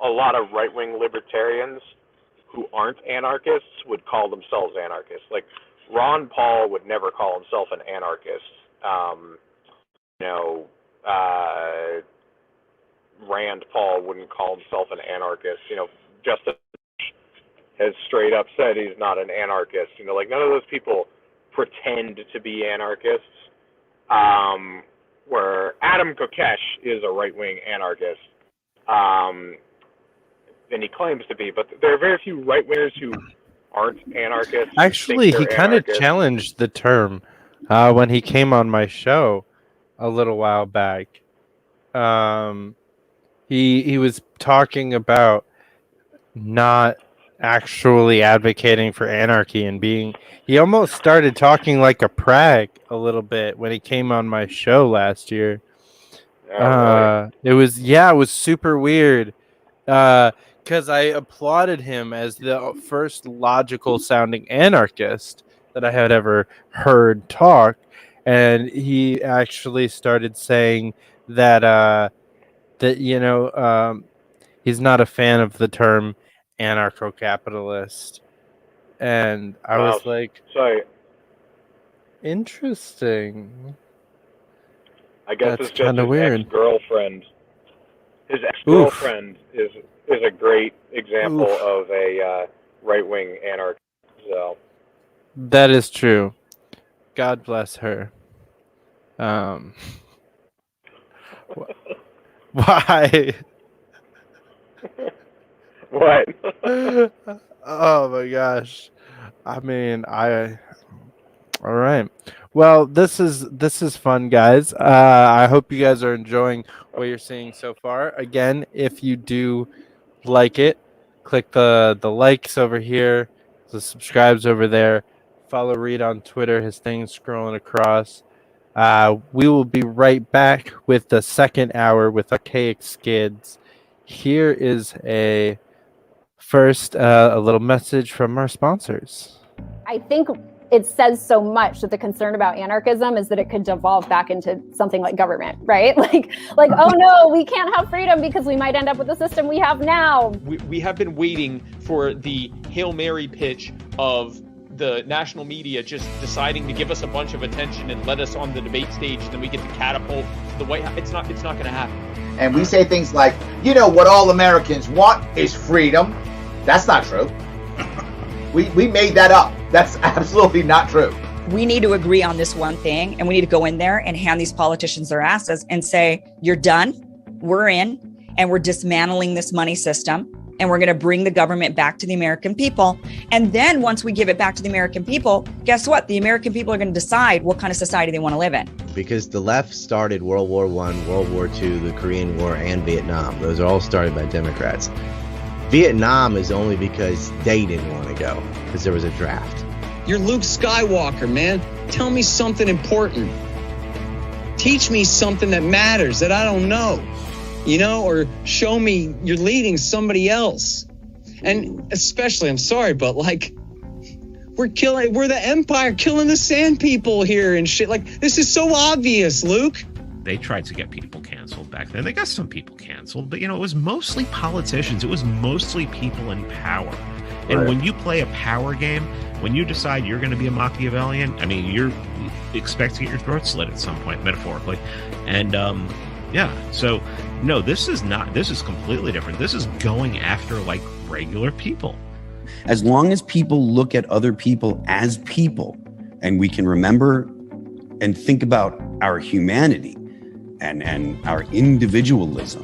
a lot of right-wing libertarians who aren't anarchists would call themselves anarchists. Like, Ron Paul would never call himself an anarchist. You know, Rand Paul wouldn't call himself an anarchist. You know, Justin has straight up said he's not an anarchist. You know, like, none of those people pretend to be anarchists. Where Adam Kokesh is a right-wing anarchist, and he claims to be, but there are very few right-wingers who aren't anarchists. Actually, he kind of challenged the term when he came on my show a little while back. He was talking about not actually advocating for anarchy and being. He almost started talking like a prag a little bit when he came on my show last year. Really? It was super weird. Because I applauded him as the first logical sounding anarchist that I had ever heard talk, and he actually started saying that he's not a fan of the term anarcho-capitalist, and I was like, sorry. Interesting. I guess That's it's just his weird. ex-girlfriend. His ex-girlfriend is a great example of a right-wing anarchist. So that is true. God bless her. Why? What? Oh my gosh. I mean, all right. Well, this is fun, guys. I hope you guys are enjoying what you're seeing so far. Again, if you do like it, click the likes over here, the subscribes over there. Follow Reed on Twitter. His thing's scrolling across. We will be right back with the second hour with Archaic Skids. Here is a little message from our sponsors. I think it says so much that the concern about anarchism is that it could devolve back into something like government, right? Like, oh no, we can't have freedom because we might end up with the system we have now. We have been waiting for the Hail Mary pitch of the national media just deciding to give us a bunch of attention and let us on the debate stage, and then we get to catapult to the White House. It's not going to happen. And we say things like, you know, what all Americans want is freedom. That's not true. We made that up. That's absolutely not true. We need to agree on this one thing, and we need to go in there and hand these politicians their asses and say, you're done, we're in, and we're dismantling this money system, and we're going to bring the government back to the American people. And then once we give it back to the American people, guess what? The American people are going to decide what kind of society they want to live in. Because the left started World War I, World War II, the Korean War, and Vietnam. Those are all started by Democrats. Vietnam is only because they didn't want to go, because there was a draft. You're Luke Skywalker, man. Tell me something important. Teach me something that matters that I don't know, you know, or show me you're leading somebody else. And especially, I'm sorry, but like, we're the Empire killing the Sand People here and shit. Like, this is so obvious, Luke. They tried to get people canceled back then. They got some people canceled, but, you know, it was mostly politicians. It was mostly people in power. And when you play a power game, when you decide you're going to be a Machiavellian, I mean, you're expect to get your throat slit at some point, metaphorically. And, so, no, this is completely different. This is going after, like, regular people. As long as people look at other people as people, and we can remember and think about our humanity, and our individualism,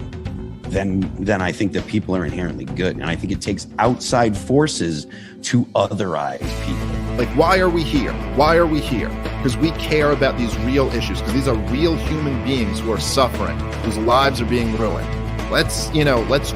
then I think that people are inherently good. And I think it takes outside forces to otherize people. Like, why are we here? Why are we here? Because we care about these real issues, because these are real human beings who are suffering, whose lives are being ruined. Let's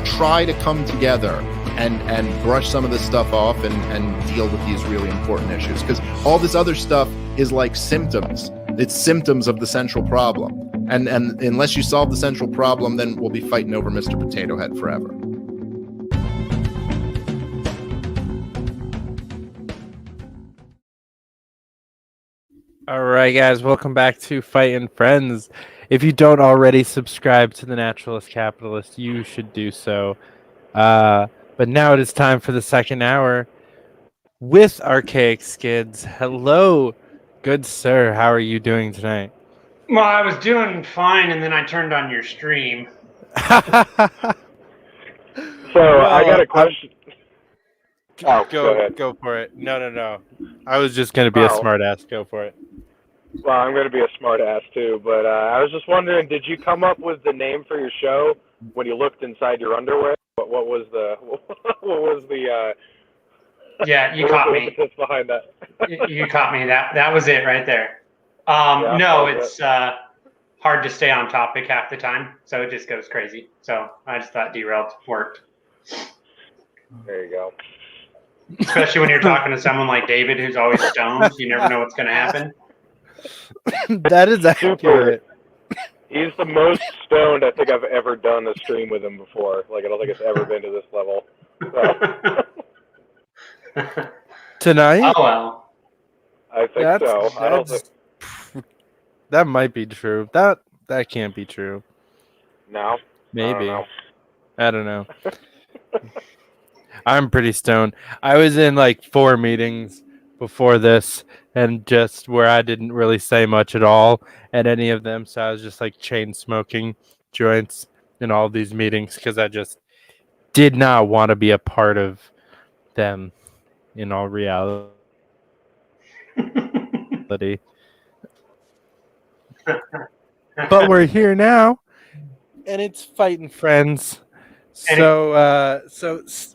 try to come together and brush some of this stuff off and deal with these really important issues. Because all this other stuff is like symptoms. It's symptoms of the central problem. And unless you solve the central problem, then we'll be fighting over Mr. Potato Head forever. All right, guys, welcome back to Fightin' Friends. If you don't already subscribe to the Naturalist Capitalist, you should do so. But now it is time for the second hour with Archaic Skids. Hello, good sir. How are you doing tonight? Well, I was doing fine, and then I turned on your stream. So I got a question. Go for it. No. I was just going to be a smart ass. Go for it. Well, I'm going to be a smart ass too, but I was just wondering, did you come up with the name for your show when you looked inside your underwear? What was the Yeah, you caught me. Behind that? You caught me. That was it right there. No, it's hard to stay on topic half the time, so it just goes crazy. So I just thought derailed worked. There you go. Especially when you're talking to someone like David, who's always stoned. You never know what's going to happen. That is accurate. He's the most stoned I think I've ever done a stream with him before. Like, I don't think it's ever been to this level. So. Tonight? Oh, well. I think so. I don't think... That might be true. That can't be true. No? Maybe. I don't know. I'm pretty stoned. I was in like 4 meetings before this, and just where I didn't really say much at all at any of them. So I was just like chain smoking joints in all these meetings because I just did not want to be a part of them in all reality. But we're here now, and it's Fightin' Friends. So,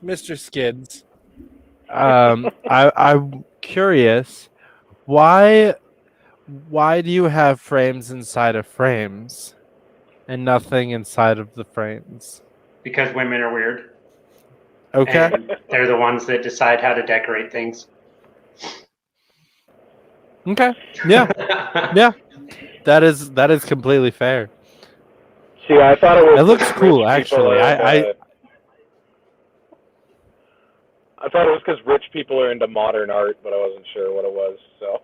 Mr. Skids, I'm curious, why do you have frames inside of frames and nothing inside of the frames? Because women are weird. Okay. And they're the ones that decide how to decorate things. Okay. Yeah. Yeah. That is completely fair. See, I thought it was. It looks cool, actually. I thought it was because rich people are into modern art, but I wasn't sure what it was. So.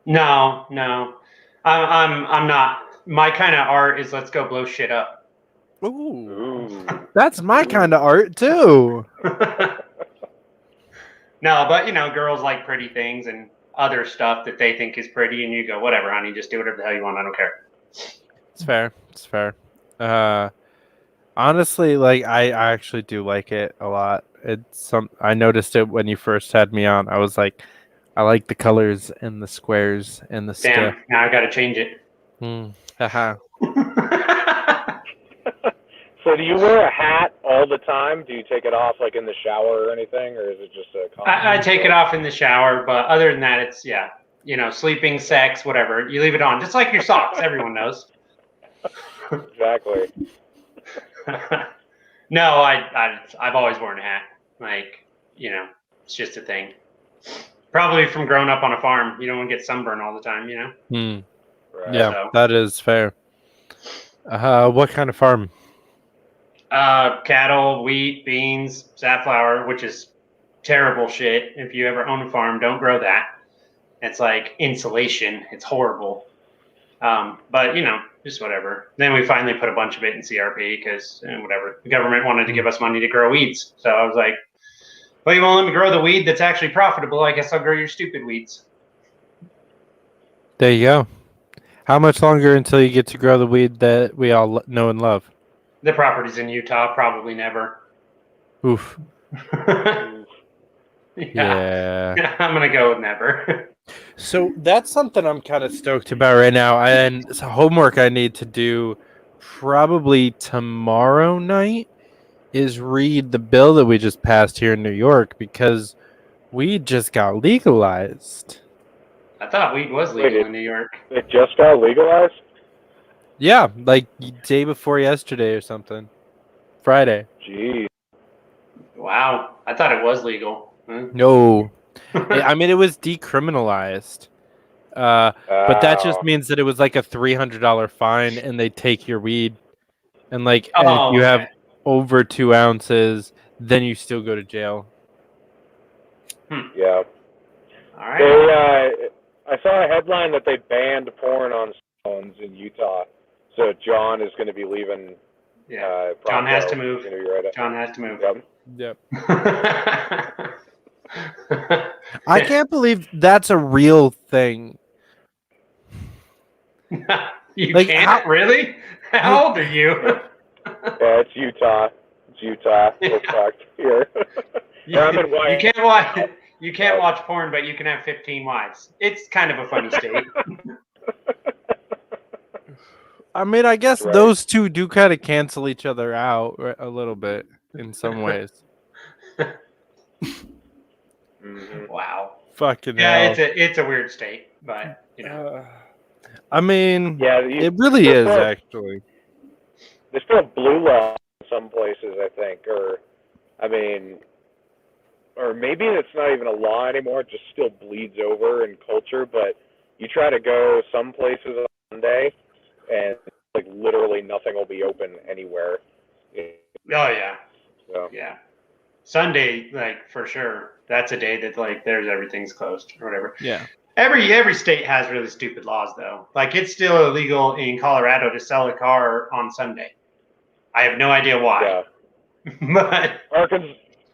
No. I'm not. My kind of art is let's go blow shit up. Ooh. That's my kind of art too. No, but girls like pretty things and other stuff that they think is pretty, and you go, whatever, honey, just do whatever the hell you want. I don't care. It's fair. Honestly, like I actually do like it a lot. I noticed it when you first had me on. I was like, I like the colors and the squares and the stuff. Now I got to change it. Haha. So do you wear a hat all the time? Do you take it off like in the shower or anything, or is it just a? I take it off in the shower, but other than that, it's sleeping, sex, whatever. You leave it on, just like your socks. Everyone knows. Exactly. No, I've always worn a hat. Like, it's just a thing. Probably from growing up on a farm. You don't want to get sunburned all the time, Right. Yeah, so. That is fair. What kind of farm? Cattle, wheat, beans, safflower, which is terrible shit. If you ever own a farm, don't grow that. It's like insulation. It's horrible. But just whatever. Then we finally put a bunch of it in CRP because whatever. The government wanted to give us money to grow weeds. So I was like, well, you won't let me grow the weed that's actually profitable. I guess I'll grow your stupid weeds. There you go. How much longer until you get to grow the weed that we all know and love? The property's in Utah. Probably never. Oof. Yeah. I'm going to go with never. So that's something I'm kind of stoked about right now. And it's homework I need to do probably tomorrow night is read the bill that we just passed here in New York because weed just got legalized. I thought weed was legal in New York. It just got legalized? Yeah, like day before yesterday or something. Friday. Jeez. Wow. I thought it was legal. No. I mean, it was decriminalized. But that just means that it was like a $300 fine and they take your weed. And like, and if you have over 2 ounces, then you still go to jail. Yeah. All right. I saw a headline that they banned porn on phones in Utah. So John is going to be leaving. Yeah. John has to move. John has to move. Yep. I can't believe that's a real thing. You like, can't? Really? How old are you? Yeah, it's Utah. It's Utah. We're fucked here. You can't watch porn, but you can have 15 wives. It's kind of a funny state. I mean, I guess those two do kind of cancel each other out a little bit in some ways. Wow. Fucking hell. Yeah, it's a weird state, but you know. I mean, it really is actually. There's still blue law in some places, I think, or maybe it's not even a law anymore. It just still bleeds over in culture. But you try to go some places on Sunday, and like literally nothing will be open anywhere. Oh yeah. So. Yeah. Sunday, like for sure, that's a day that like everything's closed or whatever. Yeah. Every state has really stupid laws though. Like it's still illegal in Colorado to sell a car on Sunday. I have no idea why. Yeah. But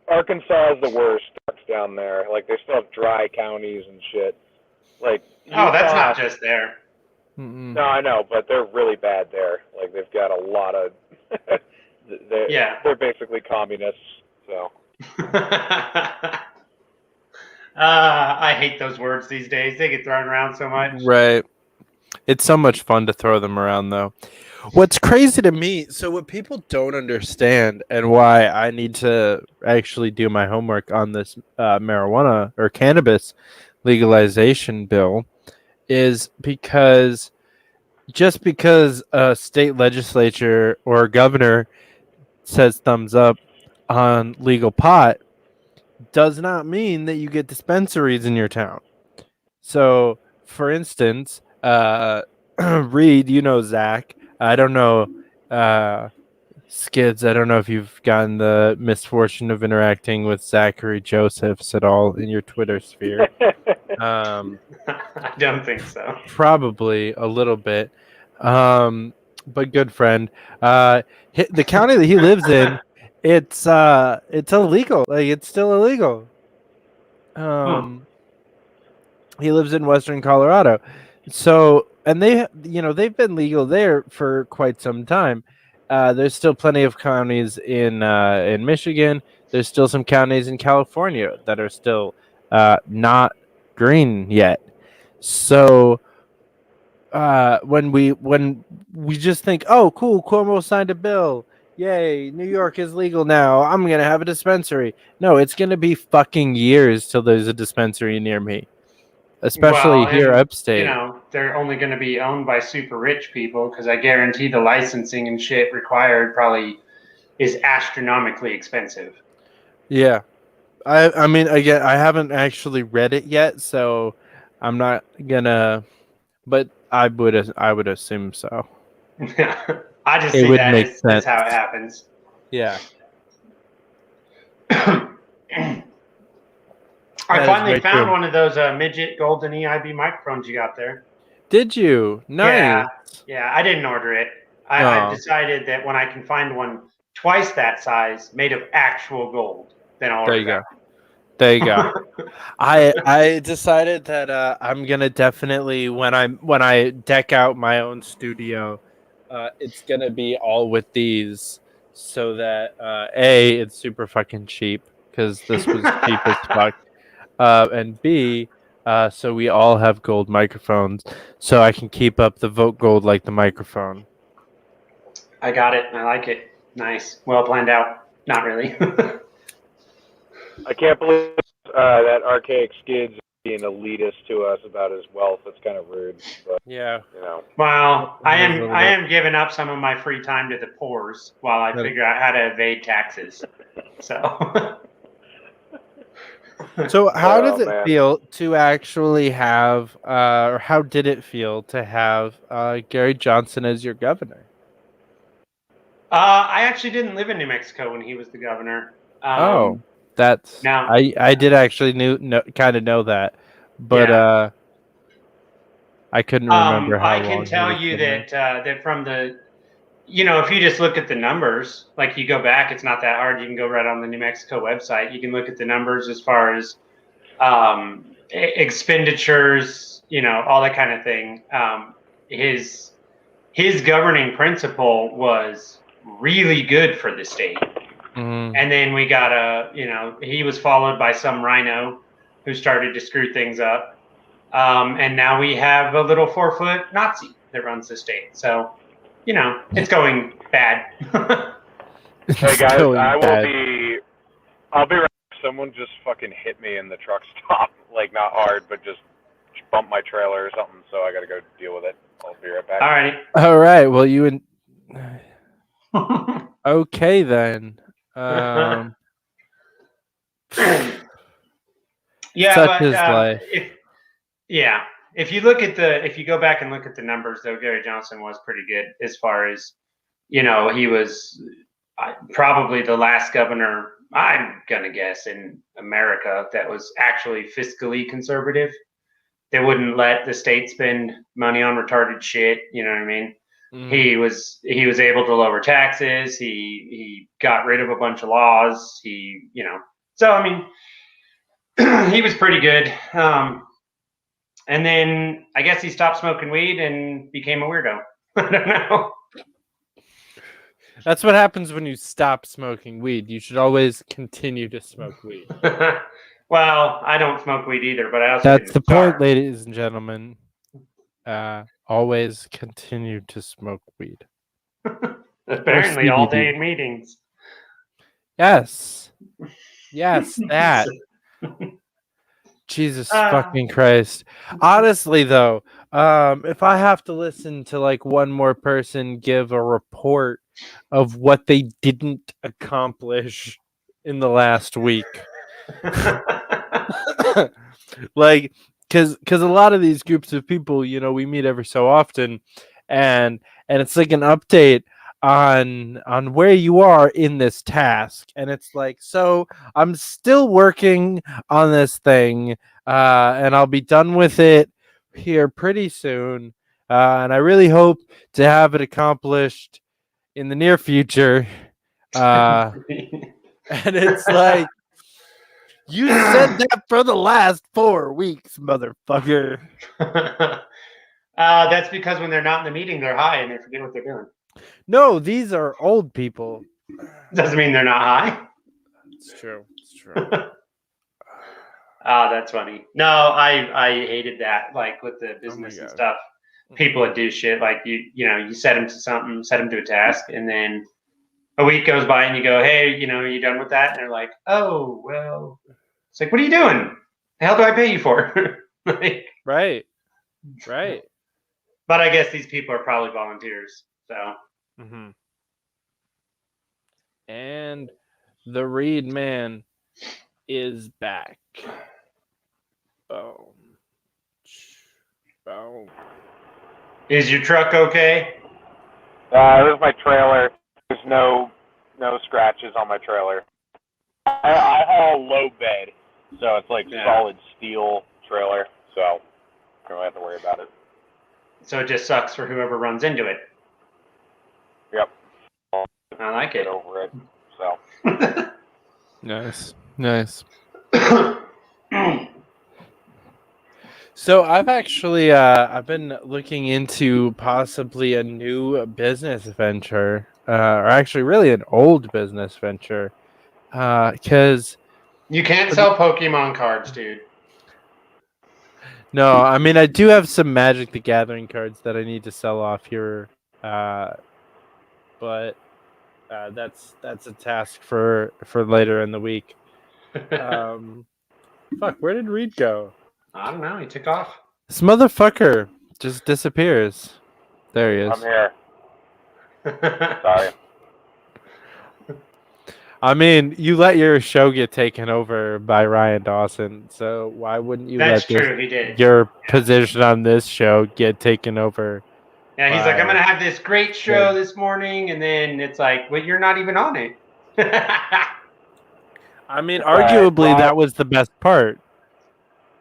Arkansas is the worst down there. Like they still have dry counties and shit. Like that's not just there. No, I know, but they're really bad there. Like they've got a lot of. They're basically communists. So. I hate those words these days. They get thrown around so much. Right. It's so much fun to throw them around, though. What's crazy to me, so what people don't understand and why I need to actually do my homework on this marijuana or cannabis legalization bill is because just because a state legislature or a governor says thumbs up on legal pot does not mean that you get dispensaries in your town. So, for instance, Reed, you know Zach. I don't know, Skids. I don't know if you've gotten the misfortune of interacting with Zachary Josephs at all in your Twitter sphere. I don't think so. Probably a little bit, but good friend. The county that he lives in, it's illegal. Like it's still illegal. He lives in Western Colorado, so and they've been legal there for quite some time. There's still plenty of counties in Michigan. There's still some counties in California that are still not green yet. So when we just think, oh, cool, Cuomo signed a bill. Yay, New York is legal now. I'm going to have a dispensary. No, it's going to be fucking years till there's a dispensary near me, especially here upstate. You know, they're only going to be owned by super rich people because I guarantee the licensing and shit required probably is astronomically expensive. Yeah. I mean, again, I haven't actually read it yet, so I'm not going to, but I would assume so. I just see that's how it happens. Yeah. I finally found one of those midget golden EIB microphones you got there. Did you? Nice. Yeah, I didn't order it. I decided that when I can find one twice that size made of actual gold, then I'll order that. There you go. I decided that I'm gonna definitely when I deck out my own studio, it's gonna be all with these, so that A, it's super fucking cheap because this was cheap as fuck, and B, so we all have gold microphones, so I can keep up the vote gold like the microphone. I got it. I like it. Nice. Well planned out. Not really. I can't believe that Archaic Skids is being elitist to us about his wealth. That's kind of rude. But, Yeah. you know. Well, I It is a little am giving up some of my free time to the poors while I figure out how to evade taxes. So. So how does Oh, it man. feel to actually have, or how did it feel to have Gary Johnson as your governor? I actually didn't live in New Mexico when he was the governor. That's Now, I did actually kind of know that, but Yeah. I couldn't remember how I long can he tell was you governor. that from the, if you just look at the numbers, like you go back, it's not that hard. You can go right on the New Mexico website. You can look at the numbers as far as expenditures, all that kind of thing. His governing principle was really good for the state. And then we got he was followed by some rhino who started to screw things up. And now we have a little 4-foot Nazi that runs the state. So, it's going bad. Hey guys, I'll be right back. Someone just fucking hit me in the truck stop. Like, not hard, but just bumped my trailer or something, so I gotta go deal with it. I'll be right back. All right. Well, okay then. Yeah, Such but is life. if you go back and look at the numbers, though, Gary Johnson was pretty good as far as, he was probably the last governor, I'm gonna guess, in America that was actually fiscally conservative. They wouldn't let the state spend money on retarded shit. You know what I mean? He was able to lower taxes. He got rid of a bunch of laws. So I mean, he was pretty good. And then I guess he stopped smoking weed and became a weirdo. I don't know. That's what happens when you stop smoking weed. You should always continue to smoke weed. Well, I don't smoke weed either, but I also That's the didn't start. point, ladies and gentlemen. Always continue to smoke weed. Apparently, all day in meetings. Yes, that. Jesus fucking Christ. Honestly, though, if I have to listen to like one more person give a report of what they didn't accomplish in the last week, like, because a lot of these groups of people, we meet every so often, and it's like an update on where you are in this task, and it's like, so I'm still working on this thing, and I'll be done with it here pretty soon, and I really hope to have it accomplished in the near future, and it's like, you said that for the last 4 weeks, motherfucker. That's because when they're not in the meeting, they're high and they forget what they're doing. No, these are old people. Doesn't mean they're not high. It's true. That's funny. No, I hated that. Like with the business and stuff, people would do shit like you set them to something, set them to a task, and then a week goes by and you go, hey, are you done with that? And they're like, oh, well, it's like, what are you doing? The hell do I pay you for? Like, right. But I guess these people are probably volunteers. So. Mm-hmm. And the Reed Man is back. Boom. Is your truck okay? There's my trailer. There's no scratches on my trailer. I haul low bed, so it's like solid steel trailer, so I don't have to worry about it. So it just sucks for whoever runs into it. Yep. I like it. Get over it. So. Nice. So I've actually I've been looking into possibly a new business venture, or actually really an old business venture, because you can't sell Pokemon cards, dude. No, I mean, I do have some Magic the Gathering cards that I need to sell off here but that's a task for later in the week. Fuck, where did Reed go? I don't know. He took off. This motherfucker just disappears. There he is. I'm here. Sorry. I mean, you let your show get taken over by Ryan Dawson, so why wouldn't you That's let true, he did. your position on this show get taken over? Yeah, he's like, I'm going to have this great show this morning, and then it's like, well, you're not even on it. I mean, arguably, that was the best part.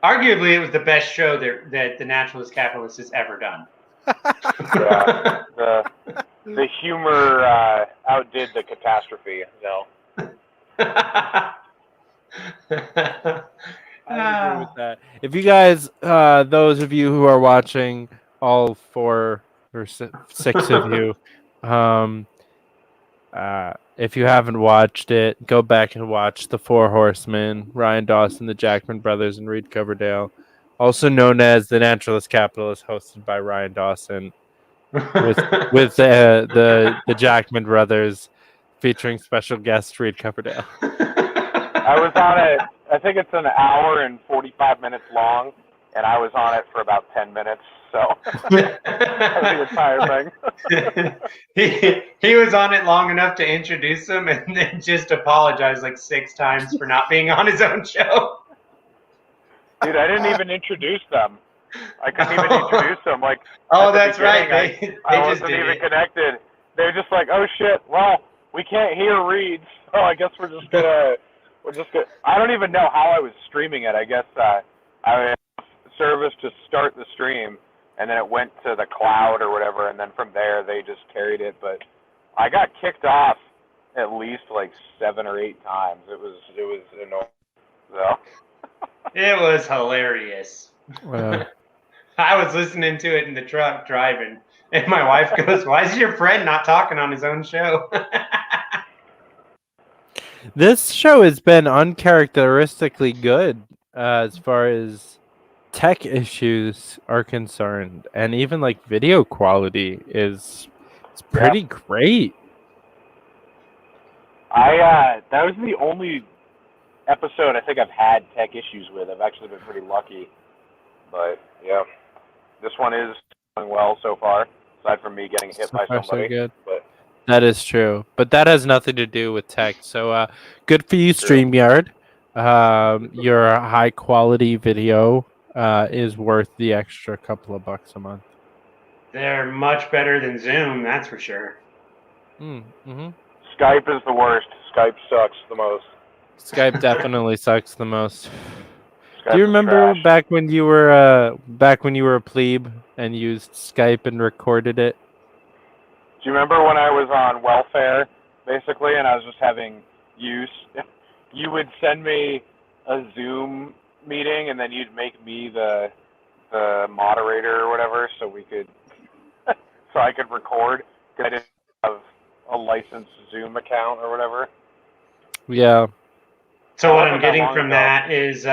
Arguably, it was the best show that the Naturalist Capitalist has ever done. Yeah, the humor outdid the catastrophe, though. I agree with that. If you guys, those of you who are watching, all 4 or 6 of you, if you haven't watched it, go back and watch The Four Horsemen, Ryan Dawson, the Jackman Brothers, and Reed Coverdale, also known as The Naturalist Capitalist, hosted by Ryan Dawson, with the Jackman Brothers, featuring special guest Reed Coverdale. I was on it. I think it's an hour and 45 minutes long, and I was on it for about 10 minutes. So the entire thing. he was on it long enough to introduce him, and then just apologized like 6 times for not being on his own show. Dude, I didn't even introduce them. I couldn't even introduce them. Like, oh, that's right. I wasn't even connected. They were just like, "Oh shit! Well, we can't hear Reed, so I guess we're just gonna." I don't even know how I was streaming it. I guess I had service to start the stream, and then it went to the cloud or whatever, and then from there they just carried it. But I got kicked off at least like 7 or 8 times. It was annoying. So. It was hilarious. Wow. I was listening to it in the truck driving, and my wife goes, "Why is your friend not talking on his own show?" This show has been uncharacteristically good as far as tech issues are concerned, and even like video quality is pretty great. That was the only episode I think I've had tech issues with. I've actually been pretty lucky, but yeah, this one is going well so far. Aside from me getting hit by somebody, So good. But That is true, but that has nothing to do with tech. So good for you, StreamYard. Your high quality video is worth the extra couple of bucks a month. They're much better than Zoom, that's for sure. Mm-hmm. Skype is the worst. Skype sucks the most. Skype definitely sucks the most. Skype Do you remember trash. back when you were a plebe and used Skype and recorded it? Do you remember when I was on welfare, basically, and I was just having use? You would send me a Zoom meeting, and then you'd make me the moderator or whatever, so I could record. 'Cause I didn't have a licensed Zoom account or whatever. Yeah. So what I'm getting from that is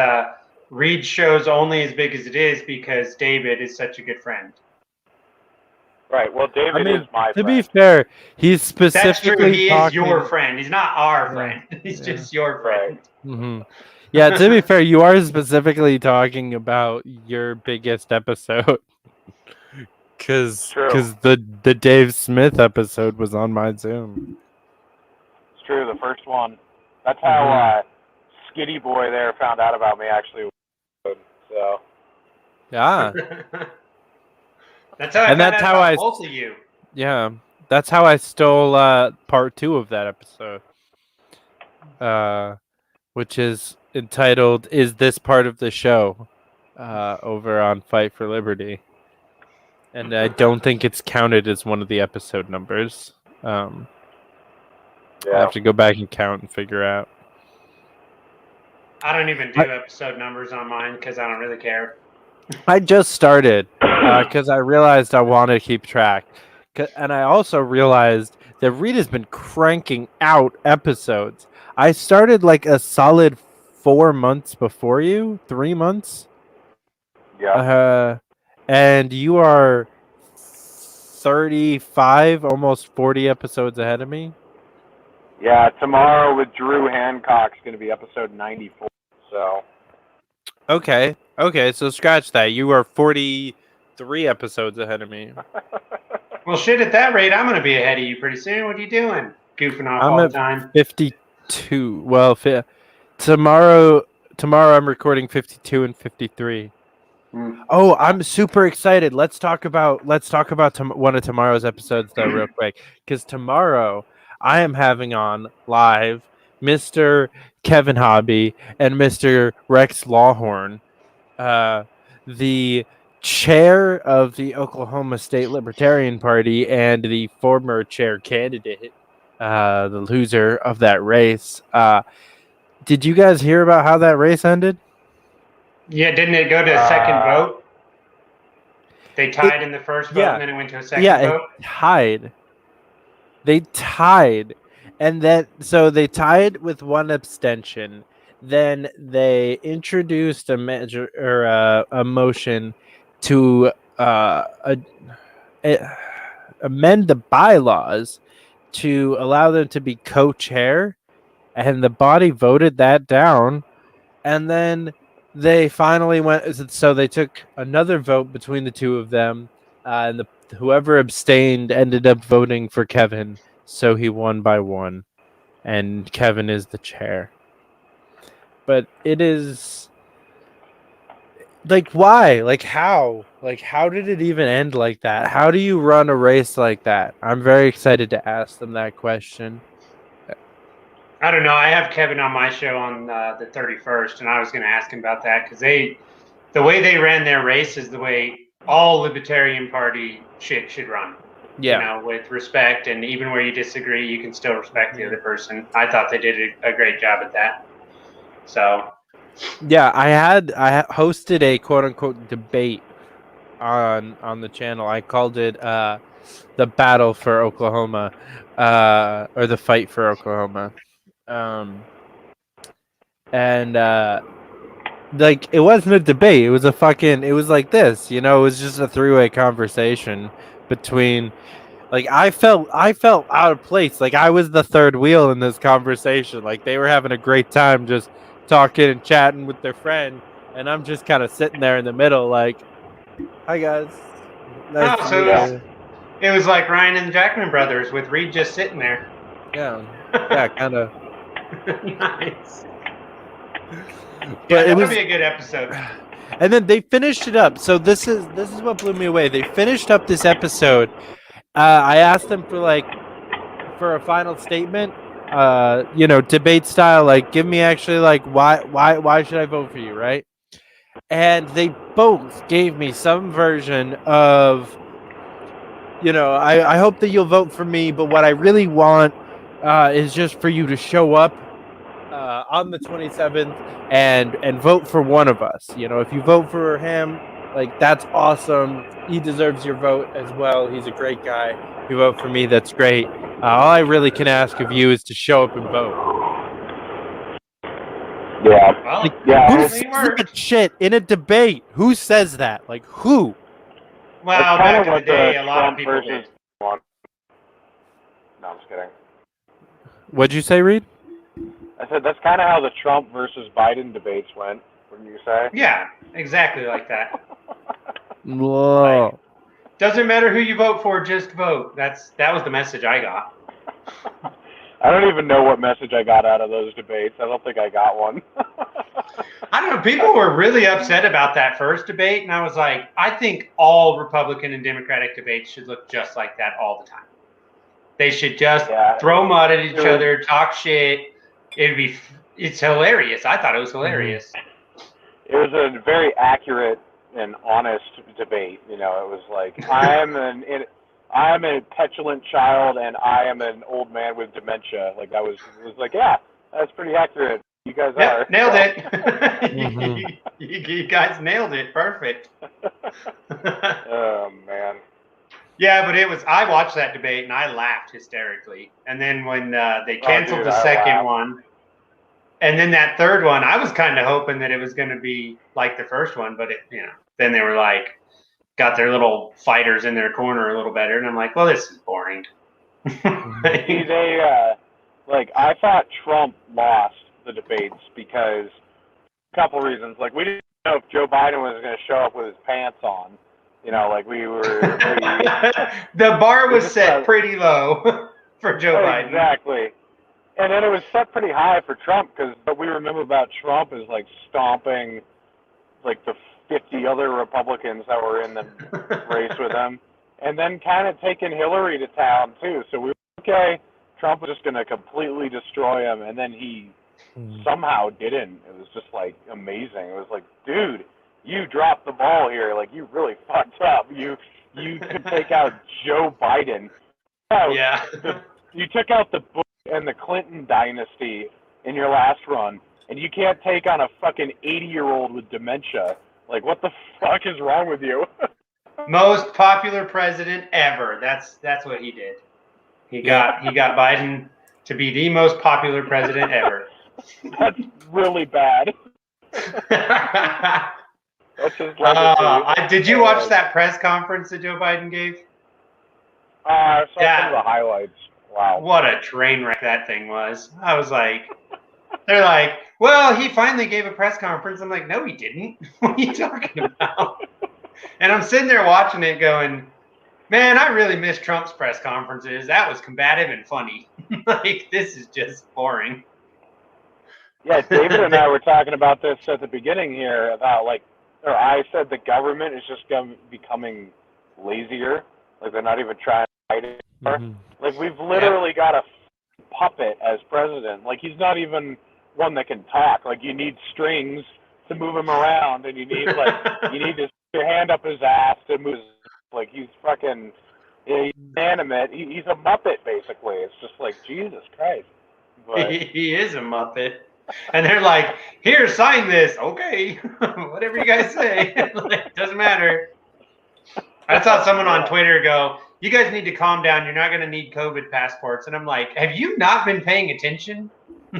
Reed's show's only as big as it is because David is such a good friend. Right. Well, David is my friend. To be fair, he's specifically That's true. He is talking... your friend. He's not our friend. He's just your friend. Mm-hmm. Yeah, to be fair, you are specifically talking about your biggest episode. Because the Dave Smith episode was on my Zoom. It's true, the first one. That's how Skitty Boy there found out about me, actually. So. Yeah. That's how I found out about both of you. Yeah, that's how I stole part 2 of that episode, which is entitled "Is This Part of the Show?" Over on Fight for Liberty, and I don't think it's counted as one of the episode numbers. I have to go back and count and figure out. I don't even do episode numbers on mine because I don't really care. I just started because I realized I want to keep track. And I also realized that Reed has been cranking out episodes. I started like a solid 4 months before you, 3 months. Yeah. And you are 35, almost 40 episodes ahead of me. Yeah, tomorrow with Drew Hancock's going to be episode 94. So. Okay, so scratch that. You are 43 episodes ahead of me. Well, shit, at that rate, I'm going to be ahead of you pretty soon. What are you doing? Goofing off I'm all the at time. 52. Well, tomorrow I'm recording 52 and 53. Oh, I'm super excited. Let's talk about one of tomorrow's episodes though, real quick, because tomorrow I am having on live Mr. Kevin Hobby and Mr. Rex Lawhorn, the chair of the Oklahoma State Libertarian Party and the former chair candidate, the loser of that race. Did you guys hear about how that race ended? Yeah, didn't it go to a second vote? They tied in the first vote, and then it went to a second vote? It tied. They tied. And then, so they tied with one abstention. Then they introduced a measure or a motion to amend the bylaws to allow them to be co-chair, and the body voted that down. And then they finally went. So they took another vote between the two of them, and whoever abstained ended up voting for Kevin. So he won by one, and Kevin is the chair. But it is like, why? Like, how? Like, how did it even end like that? How do you run a race like that? I'm very excited to ask them that question. I don't know. I have Kevin on my show on the 31st, and I was going to ask him about that because the way they ran their race is the way all Libertarian Party shit should run. Yeah. You know, with respect, and even where you disagree, you can still respect the other person. I thought they did a great job at that. So. Yeah, I hosted a quote unquote debate on the channel. I called it the battle for Oklahoma, or the fight for Oklahoma. Like, it wasn't a debate. It was it was like this, it was just a three-way conversation between, like, I felt out of place. Like, I was the third wheel in this conversation. Like, they were having a great time just talking and chatting with their friend, and I'm just kind of sitting there in the middle, like, hi guys. Nice to meet you. It was like Ryan and the Jackman brothers with Reed just sitting there. Yeah, kind of. Nice. But it would be a good episode. And then they finished it up. So this is what blew me away. They finished up this episode. I asked them for a final statement, debate style. Like, give me actually, like, why should I vote for you, right? And they both gave me some version of, I hope that you'll vote for me, but what I really want is just for you to show up on the 27th and vote for one of us. If you vote for him, like, that's awesome. He deserves your vote as well. He's a great guy. If you vote for me, that's great. All I really can ask of you is to show up and vote. Yeah. Who says that shit in a debate? Who says that? Like, who? Well, back in the day, a lot of people did. No, I'm just kidding. What'd you say, Reed? I said that's kind of how the Trump versus Biden debates went. Wouldn't you say? Yeah, exactly like that. Whoa. Like, doesn't matter who you vote for, just vote. That was the message I got. I don't even know what message I got out of those debates. I don't think I got one. I don't know. People were really upset about that first debate, and I was like, I think all Republican and Democratic debates should look just like that all the time. They should just throw mud at each other, talk shit. It's hilarious. I thought it was hilarious. It was a very accurate and honest debate. It was like, I am a petulant child and I am an old man with dementia. Like, it was like, yeah, that's pretty accurate. You guys are. Nailed it. You guys nailed it. Perfect. Oh, man. Yeah, but I watched that debate and I laughed hysterically. And then when they canceled the second one, and then that third one, I was kind of hoping that it was going to be like the first one, but then they were like, got their little fighters in their corner a little better. And I'm like, well, this is boring. See, I thought Trump lost the debates because a couple reasons. Like, we didn't know if Joe Biden was going to show up with his pants on. You know, like the bar was set pretty low for Joe Biden. Exactly. And then it was set pretty high for Trump because what we remember about Trump is like stomping like the 50 other Republicans that were in the race with him, and then kind of taking Hillary to town too. So we were okay. Trump was just going to completely destroy him, and then he somehow didn't. It was just like amazing. It was like, dude, you dropped the ball here. Like, you really fucked up. You could take out Joe Biden. Yeah. You took out the Bush and the Clinton dynasty in your last run, and you can't take on a fucking 80-year-old with dementia. Like, what the fuck is wrong with you? Most popular president ever. That's what he did. He got Biden to be the most popular president ever. That's really bad. That's his did you watch that press conference that Joe Biden gave? I saw some of the highlights. Wow. What a train wreck that thing was. I was like, they're like, well, he finally gave a press conference. I'm like, no, he didn't. What are you talking about? And I'm sitting there watching it going, man, I really miss Trump's press conferences. That was combative and funny. Like, this is just boring. Yeah, David and I were talking about this at the beginning here about I said the government is just becoming lazier. Like, they're not even trying to fight it anymore. Like, we've literally got a puppet as president. Like, he's not even one that can talk. Like, you need strings to move him around, and you need to stick your hand up his ass to move. Like, he's fucking he's inanimate. He's a Muppet, basically. It's just like, Jesus Christ. But he is a Muppet. And they're like, here, sign this. Okay. Whatever you guys say. Like, doesn't matter. I saw someone on Twitter go, you guys need to calm down. You're not going to need COVID passports. And I'm like, have you not been paying attention?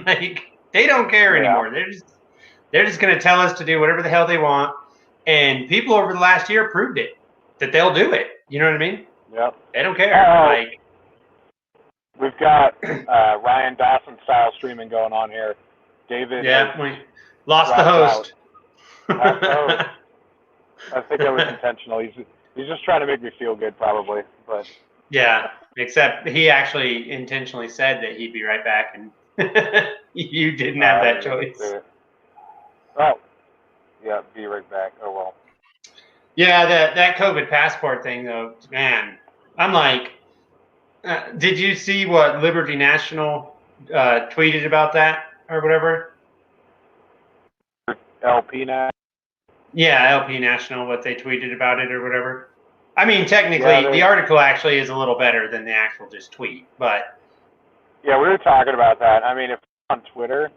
Like, they don't care anymore. They're just going to tell us to do whatever the hell they want. And people over the last year proved it, that they'll do it. You know what I mean? Yep. They don't care. We've got Ryan Dawson style streaming going on here. David. Yeah, we lost the host. I think that was intentional. He's just trying to make me feel good, probably. But yeah, except he actually intentionally said that he'd be right back, and you didn't have that choice. Oh, yeah, be right back. Oh well. Yeah, that COVID passport thing, though, man. I'm like, did you see what Liberty National tweeted about that or whatever? LP National. Yeah, LP National, what they tweeted about it or whatever. I mean, technically, the article actually is a little better than the actual just tweet, but. Yeah, we were talking about that. I mean, if on Twitter,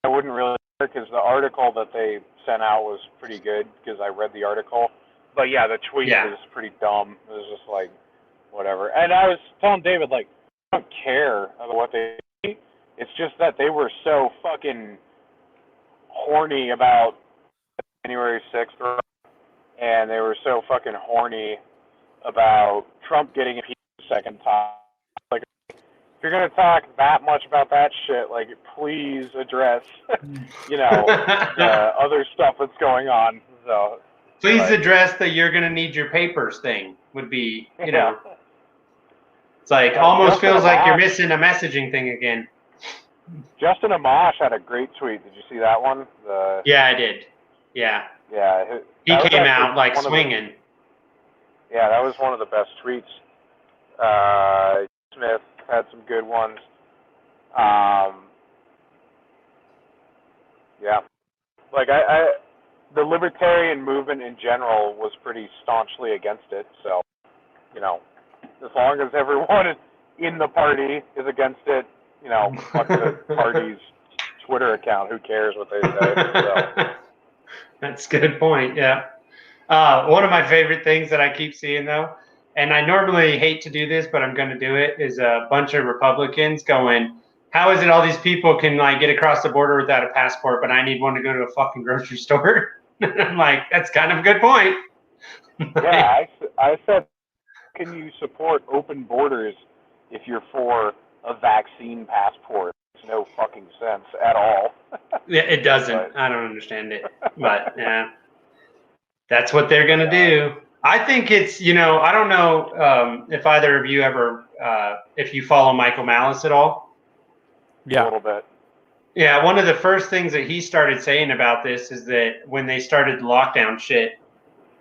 I wouldn't really, because the article that they sent out was pretty good, because I read the article. But yeah, the tweet was pretty dumb. It was just like, whatever. And I was telling David, like, I don't care about what they tweet. It's just that they were so fucking horny about January 6th, and they were so fucking horny about Trump getting impeached a second time. Like, if you're gonna talk that much about that shit, like, please address, the other stuff that's going on. So please address the "you're gonna need your papers" thing. Would be, it's like almost feels like you're missing a messaging thing again. Justin Amash had a great tweet. Did you see that one? Yeah, I did. Yeah. Yeah. He came out like swinging. Yeah, that was one of the best tweets. Smith had some good ones. Yeah. Like, the libertarian movement in general was pretty staunchly against it. So, as long as everyone in the party is against it, fuck the party's Twitter account. Who cares what they say? So. That's a good point, yeah. One of my favorite things that I keep seeing, though, and I normally hate to do this, but I'm going to do it, is a bunch of Republicans going, how is it all these people can, get across the border without a passport, but I need one to go to a fucking grocery store? I'm like, that's kind of a good point. Yeah, I said, can you support open borders if you're for a vaccine passport? Makes no fucking sense at all. Yeah, it doesn't. I don't understand it, but yeah, that's what they're gonna do. I think it's, I don't know if either of you ever, if you follow Michael Malice at all. Yeah, a little bit. Yeah, one of the first things that he started saying about this is that when they started the lockdown shit,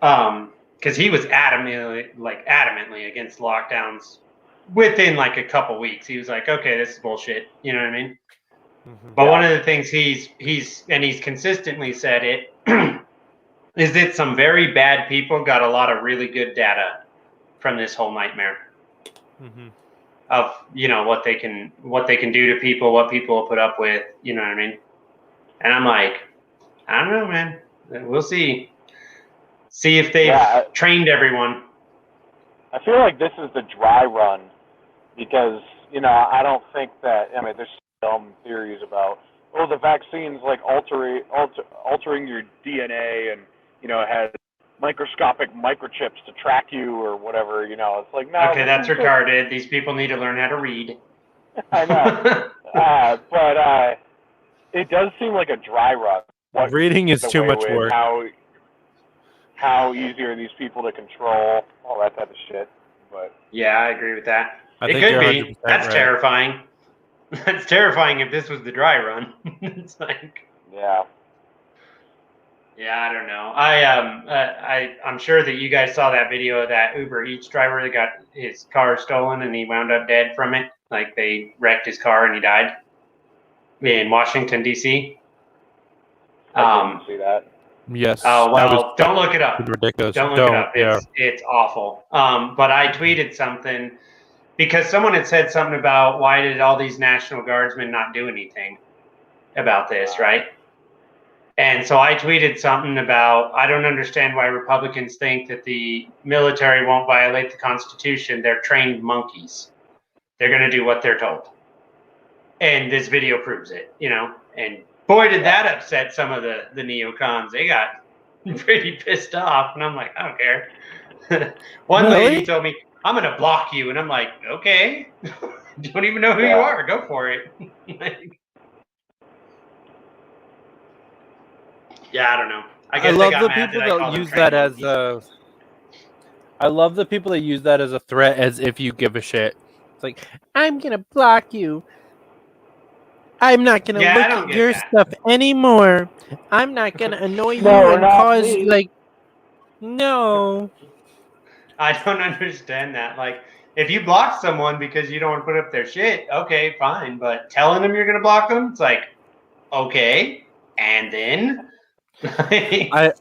because he was adamantly against lockdowns within like a couple weeks. He was like, okay, this is bullshit. You know what I mean? But one of the things he's consistently said it is that some very bad people got a lot of really good data from this whole nightmare of what they can do to people, what people will put up with. You know what I mean? And I'm like, I don't know, man. We'll see. See if they've trained everyone. I feel like this is the dry run because, I don't think that, there's some theories about, the vaccine's like altering your DNA and, it has microscopic microchips to track you or whatever, it's like, no. Okay, that's retarded. These people need to learn how to read. I know. But it does seem like a dry run. Reading is too much work. How easy are these people to control, all that type of shit. But yeah, I agree with that. I it think could be. That's right. terrifying. That's terrifying if this was the dry run. It's like, yeah, I don't know. I'm sure that you guys saw that video of that Uber Eats driver that got his car stolen and he wound up dead from it. Like they wrecked his car and he died in Washington D.C. I didn't see that. Yes. Oh well, don't look it up. Ridiculous. Don't look it up. It's awful. But I tweeted something because someone had said something about why did all these National Guardsmen not do anything about this, right? And so I tweeted something about, I don't understand why Republicans think that the military won't violate the Constitution. They're trained monkeys. They're going to do what they're told. And this video proves it, and boy, did that upset some of the neocons. They got pretty pissed off. And I'm like, I don't care. One lady told me, I'm going to block you. And I'm like, okay. Don't even know who you are. Go for it. Yeah, I don't know. I love the people that use that as I love the people that use that as a threat, as if you give a shit. It's like, I'm going to block you. I'm not going to look at your stuff anymore. I'm not going to annoy you and cause no. I don't understand that. Like, if you block someone because you don't want to put up their shit, okay, fine. But telling them you're going to block them, it's like, okay, and then?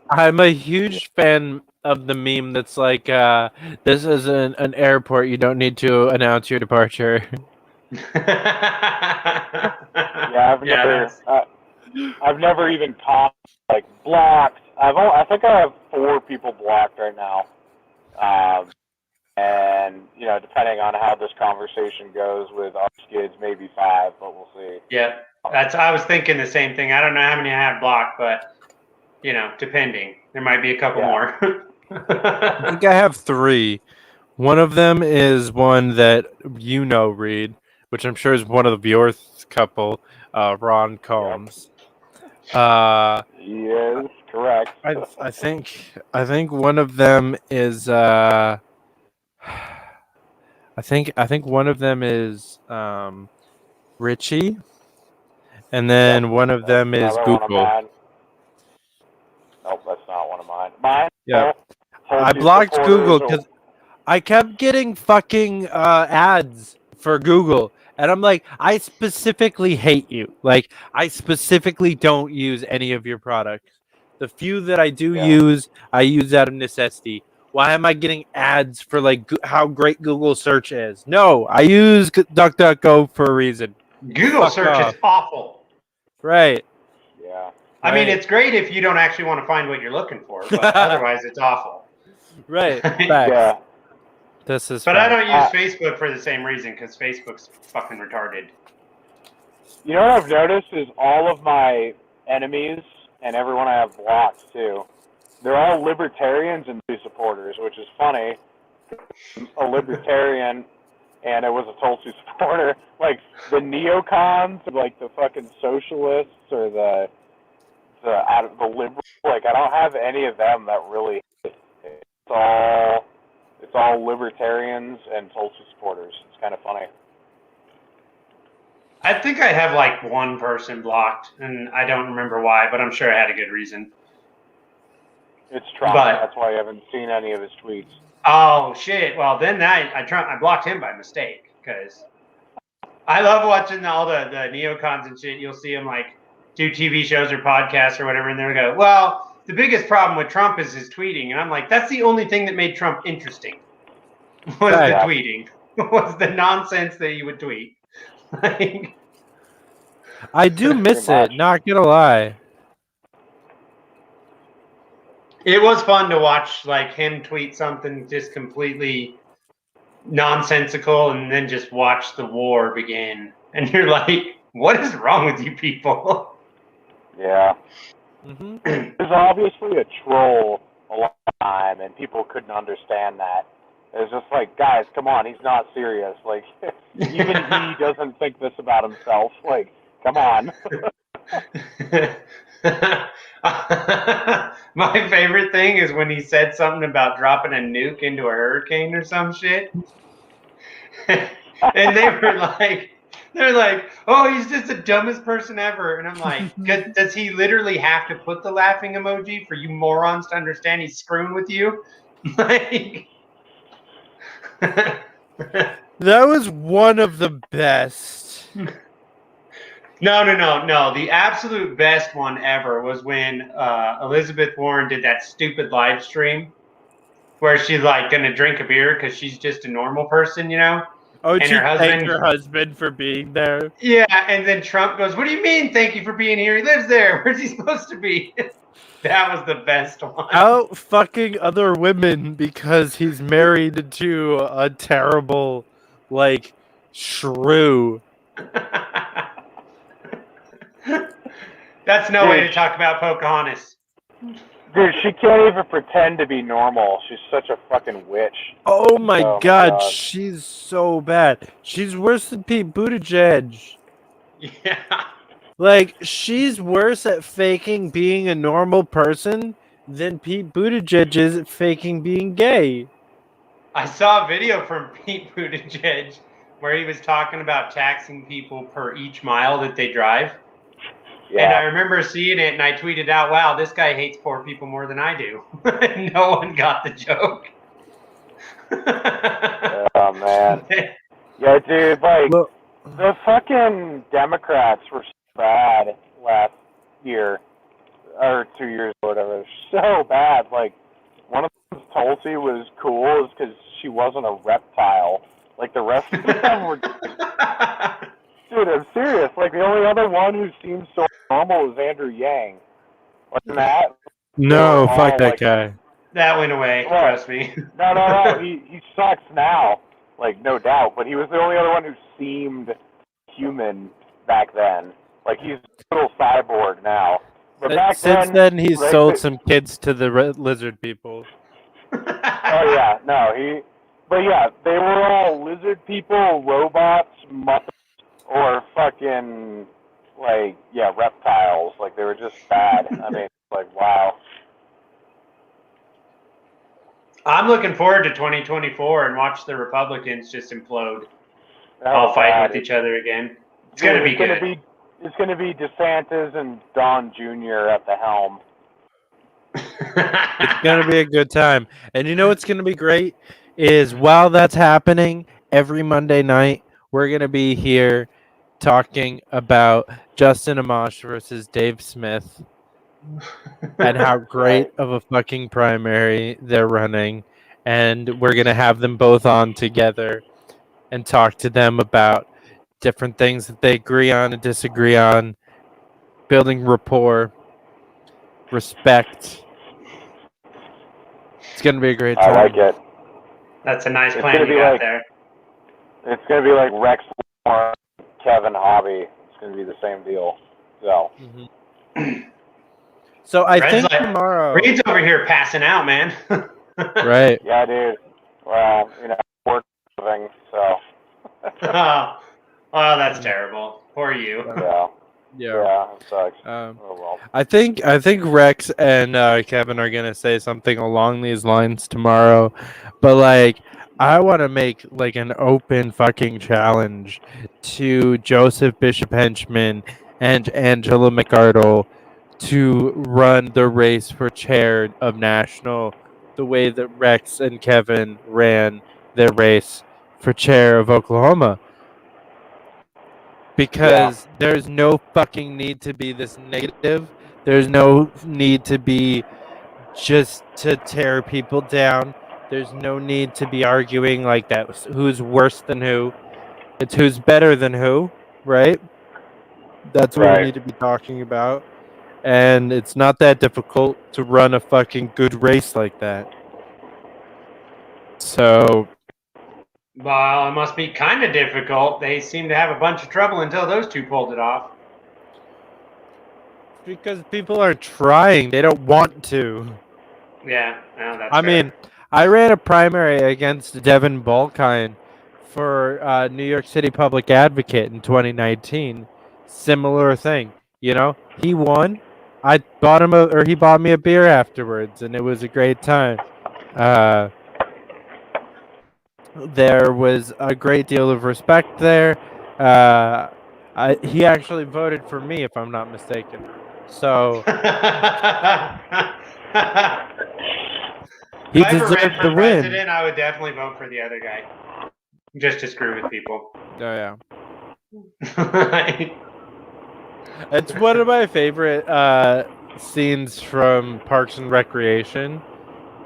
I'm a huge fan of the meme that's like, this is an airport. You don't need to announce your departure. I've never even caught blocked. I think I have 4 people blocked right now, and depending on how this conversation goes with our kids, maybe 5, but we'll see. Yeah, I was thinking the same thing. I don't know how many I have blocked, but depending, there might be a couple more. I think I have 3. One of them is one that Reed, which I'm sure is one of the viewers couple, Ron Combs. Yes, correct. I think one of them is I think one of them is Richie, and then one of them is Google. Nope, that's not one of mine. Yeah, I blocked Google because I kept getting fucking ads for Google. And I'm like, I specifically hate you. Like, I specifically don't use any of your products. The few that I do use, I use out of necessity. Why am I getting ads for, how great Google search is? No, I use DuckDuckGo for a reason. Google search is awful. Right. Yeah. I mean, it's great if you don't actually want to find what you're looking for, but otherwise it's awful. Right. Yeah. This is but I don't use Facebook for the same reason, because Facebook's fucking retarded. You know what I've noticed is all of my enemies and everyone I have blocked too, they're all libertarians and Tulsi supporters, which is funny. A libertarian and it was a Tulsi supporter. Like the neocons, like the fucking socialists or the liberals. Like I don't have any of them that really. It's all libertarians and Tulsi supporters. It's kind of funny. I think I have like one person blocked, and I don't remember why, but I'm sure I had a good reason. It's Trump. But, that's why I haven't seen any of his tweets. Oh shit! Well, then I blocked him by mistake because I love watching all the neocons and shit. You'll see them like do TV shows or podcasts or whatever, and they'll go, "Well, the biggest problem with Trump is his tweeting," and I'm like, "That's the only thing that made Trump interesting was the tweeting, was the nonsense that he would tweet." Like, I do miss it. Not gonna lie. it was fun to watch, like him tweet something just completely nonsensical, and then just watch the war begin, and you're like, "What is wrong with you people?" Yeah. Mm-hmm. There's obviously a troll a long time, and people couldn't understand that. It's just like, guys, come on, he's not serious. Like, even he doesn't think this about himself. Like, come on. My favorite thing is when he said something about dropping a nuke into a hurricane or some shit. And they're like, "Oh, he's just the dumbest person ever." And I'm like, does he literally have to put the laughing emoji for you morons to understand he's screwing with you? Like, that was one of the best. No. The absolute best one ever was when Elizabeth Warren did that stupid live stream where she's like going to drink a beer because she's just a normal person, you know? Oh, and she thanked her husband for being there. Yeah, and then Trump goes, "What do you mean, thank you for being here? He lives there. Where's he supposed to be?" That was the best one. Out fucking other women because he's married to a terrible, like, shrew. That's no way to talk about Pocahontas. Dude, she can't even pretend to be normal. She's such a fucking witch. Oh my god, she's so bad. She's worse than Pete Buttigieg. Yeah. Like, she's worse at faking being a normal person than Pete Buttigieg is at faking being gay. I saw a video from Pete Buttigieg where he was talking about taxing people per each mile that they drive. Yeah. And I remember seeing it, and I tweeted out, "Wow, this guy hates poor people more than I do." No one got the joke. Oh, man. Yeah, dude, like, the fucking Democrats were so bad last year, or 2 years or whatever. So bad. Like, one of them, Tulsi, was cool is because she wasn't a reptile. Like, the rest of them were... Dude, I'm serious. Like, the only other one who seems so normal is Andrew Yang. Wasn't that? No, fuck that guy. That went away, trust me. No. He sucks now. Like, no doubt. But he was the only other one who seemed human back then. Like, he's a little cyborg now. But back Since then, he's sold some kids to the lizard people. Oh, yeah. No, But, yeah, they were all lizard people, robots, muppets, or fucking, like, yeah, reptiles. Like, they were just bad. I mean, like, wow. I'm looking forward to 2024 and watch the Republicans just implode. All fight with each other again. It's going to be good. It's going to be DeSantis and Don Jr. at the helm. It's going to be a good time. And you know what's going to be great is while that's happening, every Monday night, we're going to be here talking about Justin Amash versus Dave Smith and how great of a fucking primary they're running. And we're going to have them both on together and talk to them about different things that they agree on and disagree on, building rapport, respect. It's going to be a great time. I like it. That's a nice plan you got there. It's going to be like Rex Moore, Kevin Hobby. It's going to be the same deal. So. So I Red's think like, tomorrow. Reed's over here passing out, man. Right. Yeah, dude. Well, work thing, so. Oh, that's terrible. Poor you. Yeah, it sucks. Oh well. I think Rex and Kevin are gonna say something along these lines tomorrow, but like I want to make like an open fucking challenge to Joseph Bishop Henchman and Angela McArdle to run the race for chair of national the way that Rex and Kevin ran their race for chair of Oklahoma. Because there's no fucking need to be this negative. There's no need to be just to tear people down. There's no need to be arguing like that. Who's worse than who? It's who's better than who, right? That's what we need to be talking about. And it's not that difficult to run a fucking good race like that. So. Well, it must be kind of difficult. They seem to have a bunch of trouble until those two pulled it off. Because people are trying. They don't want to. Yeah, no, that's I mean, I ran a primary against Devin Balkine for New York City Public Advocate in 2019. Similar thing. He won. I bought him he bought me a beer afterwards, and it was a great time. There was a great deal of respect there. He actually voted for me, if I'm not mistaken. So he if I ever ran deserved for the win. president, I would definitely vote for the other guy, just to screw with people. Oh yeah. It's one of my favorite scenes from Parks and Recreation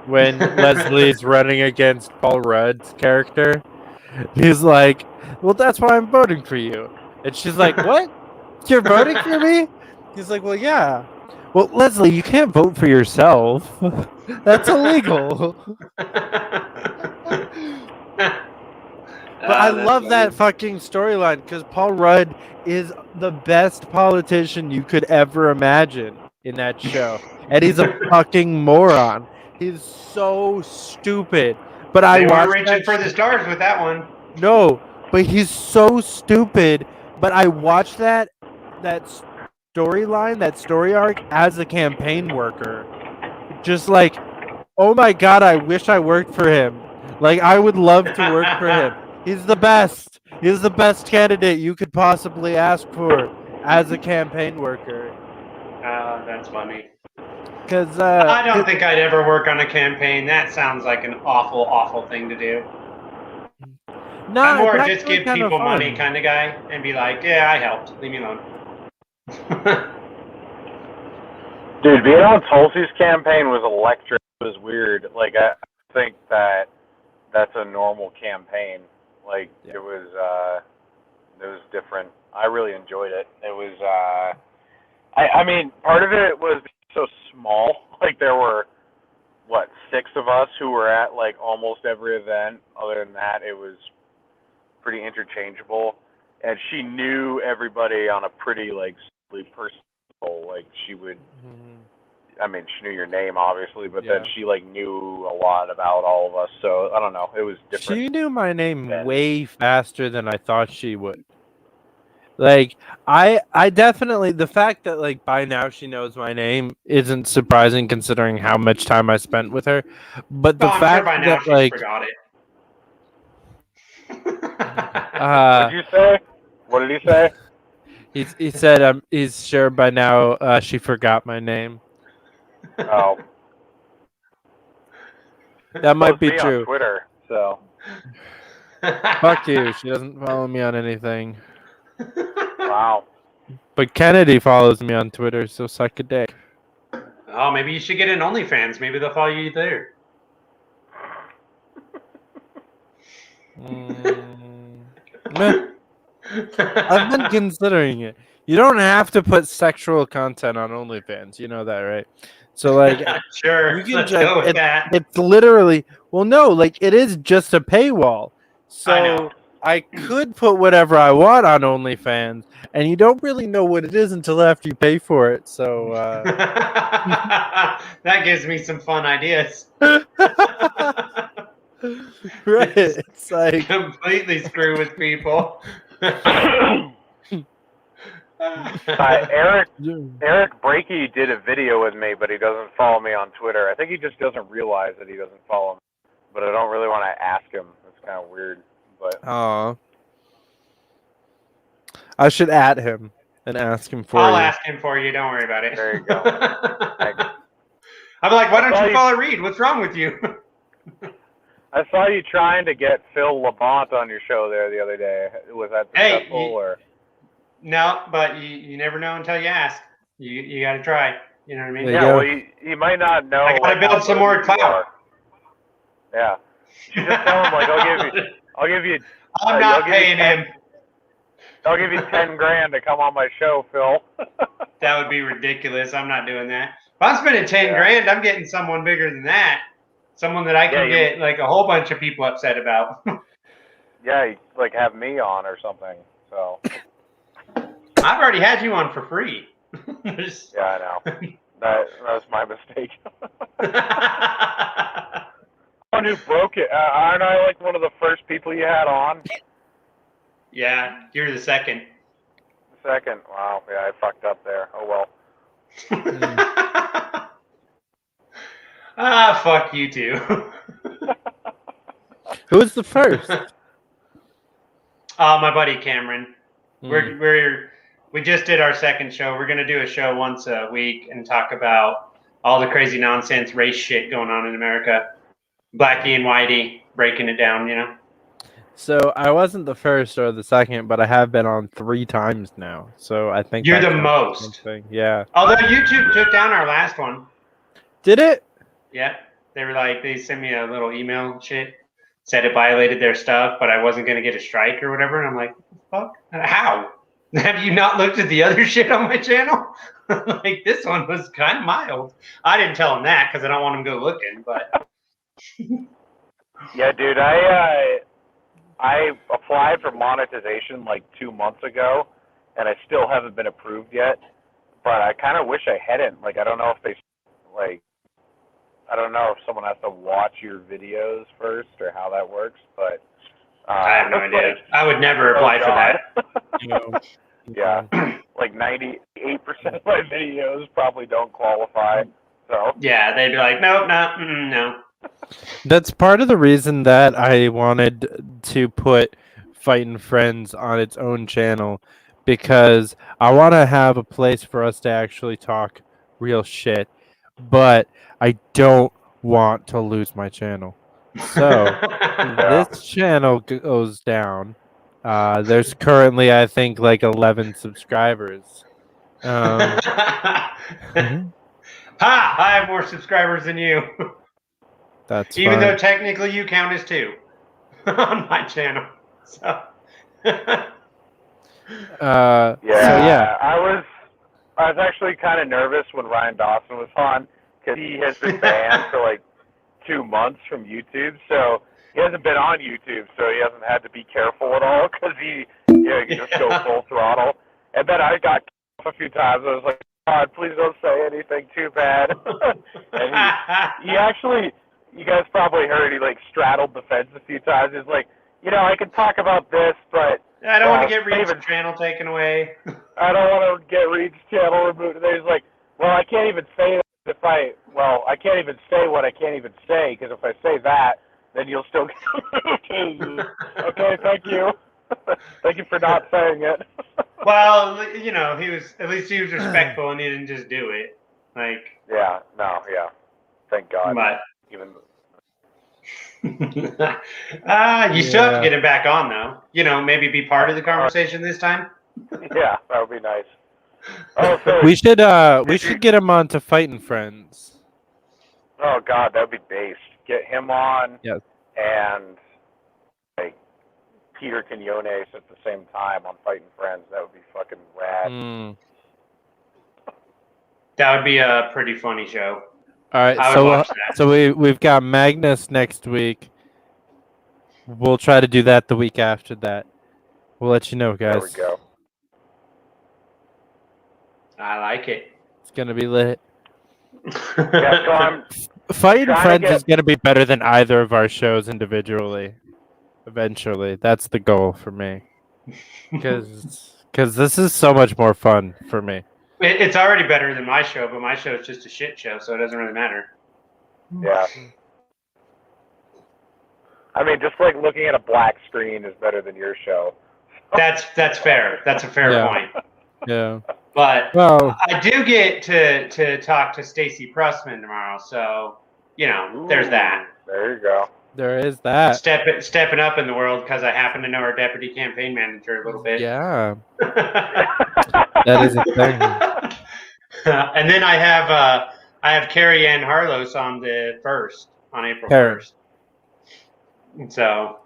when Leslie's running against Paul Rudd's character. He's like, well, that's why I'm voting for you. And she's like, what? You're voting for me? He's like, well, yeah. Well, Leslie, you can't vote for yourself. That's illegal. But I love that fucking storyline because Paul Rudd is the best politician you could ever imagine in that show. And he's a fucking moron. He's so stupid. But They were reaching for the stars with that one. No, but he's so stupid. But I watched that storyline, that story arc as a campaign worker. Just like, oh my God, I wish I worked for him. Like, I would love to work for him. He's the best. He's the best candidate you could possibly ask for as a campaign worker. That's funny. Because I don't think I'd ever work on a campaign. That sounds like an awful, awful thing to do. No, I'm more it's just actually give kind of people fun. money kind of guy and be like, yeah, I helped. Leave me alone. Dude, being on Tulsi's campaign was electric. It was weird. Like, I think that's a normal campaign. Like, it was different. I really enjoyed it. It was, I mean, part of it was so small. Like, there were, 6 of us who were at, like, almost every event. Other than that, it was pretty interchangeable. And she knew everybody on a pretty, like, personal, like, she would, I mean, she knew your name, obviously, but then she, like, knew a lot about all of us. So, I don't know. It was different. She knew my name way faster than I thought she would. Like, I definitely, the fact that, like, by now she knows my name isn't surprising considering how much time I spent with her. But the I'm fact sure by now that, she's like, forgot it. What did you say? What did he say? He said he's sure by now she forgot my name. Oh. That might be me true. On Twitter, so. Fuck you. She doesn't follow me on anything. Wow. But Kennedy follows me on Twitter, so suck a dick. Oh, maybe you should get an OnlyFans. Maybe they'll follow you there. Meh. I've been considering it. You don't have to put sexual content on OnlyFans. You know that, right? So, like, sure, you can let's go with that. It's literally, well, no, like, it is just a paywall. So, I could put whatever I want on OnlyFans, and you don't really know what it is until after you pay for it. So that gives me some fun ideas. right, it's like Completely screw with people. Eric Breaky did a video with me, but he doesn't follow me on Twitter. I think he just doesn't realize that he doesn't follow me. But I don't really want to ask him. It's kind of weird. But I should add him and ask him for I'll you. ask him for you. Don't worry about it. There you go. I'm like, why don't you follow Reed? What's wrong with you? I saw you trying to get Phil Labonte on your show there the other day. Was that successful or? No, but you never know until you ask. You got to try. You know what I mean? Yeah, well, you might not know. I got to build some more clout. Yeah. You just tell him, like, I'll give you. I'm not paying him. I'll give you 10 grand to come on my show, Phil. That would be ridiculous. I'm not doing that. If I'm spending 10 grand, I'm getting someone bigger than that. Someone that I can get like a whole bunch of people upset about. Yeah, you, like have me on or something. So. I've already had you on for free. Yeah, I know. That was my mistake. One who broke it. Aren't I like one of the first people you had on? Yeah, you're the second. Second. Wow. Yeah, I fucked up there. Oh well. Fuck you too. Who was the first? My buddy Cameron. We just did our second show. We're gonna do a show once a week and talk about all the crazy nonsense race shit going on in America. Blackie and Whitey breaking it down, you know. So I wasn't the first or the second, but I have been on 3 times now. So I think you're the most. Yeah. Although YouTube took down our last one. Did it? Yeah. They were like, they sent me a little email and shit. Said it violated their stuff, but I wasn't gonna get a strike or whatever. And I'm like, fuck? How? Have you not looked at the other shit on my channel? Like this one was kind of mild. I didn't tell him that because I don't want him to go looking, but yeah, dude, I applied for monetization like 2 months ago, and I still haven't been approved yet. But I kind of wish I hadn't. Like, I don't know if they, like, I don't know if someone has to watch your videos first or how that works. But I have no idea. I would never apply for that. Yeah, like 98% of my videos probably don't qualify. So yeah, they'd be like, nope, no. That's part of the reason that I wanted to put Fightin' Friends on its own channel, because I want to have a place for us to actually talk real shit, but I don't want to lose my channel. So this channel goes down. There's currently, I think, like 11 subscribers. Ha! I have more subscribers than you. That's even though technically you count as 2 on my channel. So yeah. I was actually kind of nervous when Ryan Dawson was on, because he has been banned for like 2 months from YouTube. So he hasn't been on YouTube, so he hasn't had to be careful at all, because he can just go full throttle. And then I got a few times. I was like, God, please don't say anything too bad. And he actually, you guys probably heard, he like straddled the fence a few times. He's like, I can talk about this, but I don't want to get Reed's channel taken away. I don't want to get Reed's channel removed. And he's like, well, I can't even say that I can't even say what I can't even say, because if I say that, then you'll still get removed. Okay, thank you. Thank you for not saying it. Well, he was respectful and he didn't just do it. Like, yeah, thank God. But even you still have to get him back on, though. Maybe be part of the conversation this time. Yeah, that would be nice. Oh, so we should get him on to Fightin' Friends. Oh God, that would be based. Get him on. Yes. And like Peter Quinones at the same time on Fightin' Friends. That would be fucking rad. That would be a pretty funny show. All right, so we've got Magnus next week. we'll try to do that the week after that. We'll let you know, guys. There we go. I like it. It's gonna be lit. Yeah, so I'm Fighting trying to Friends get- is gonna be better than either of our shows individually. Eventually, that's the goal for me. Because this is so much more fun for me. It's already better than my show, but my show is just a shit show, so it doesn't really matter. Yeah. I mean, just like looking at a black screen is better than your show. That's fair. That's a fair Yeah. point. Yeah. But Well, I do get to talk to Stacy Pressman tomorrow, so there's that. There you go. there is that. Stepping up in the world because I happen to know our deputy campaign manager a little bit. Yeah. That is a thing. And then I have Carrie Ann Harlos on the 1st, on April Karen. 1st. And so,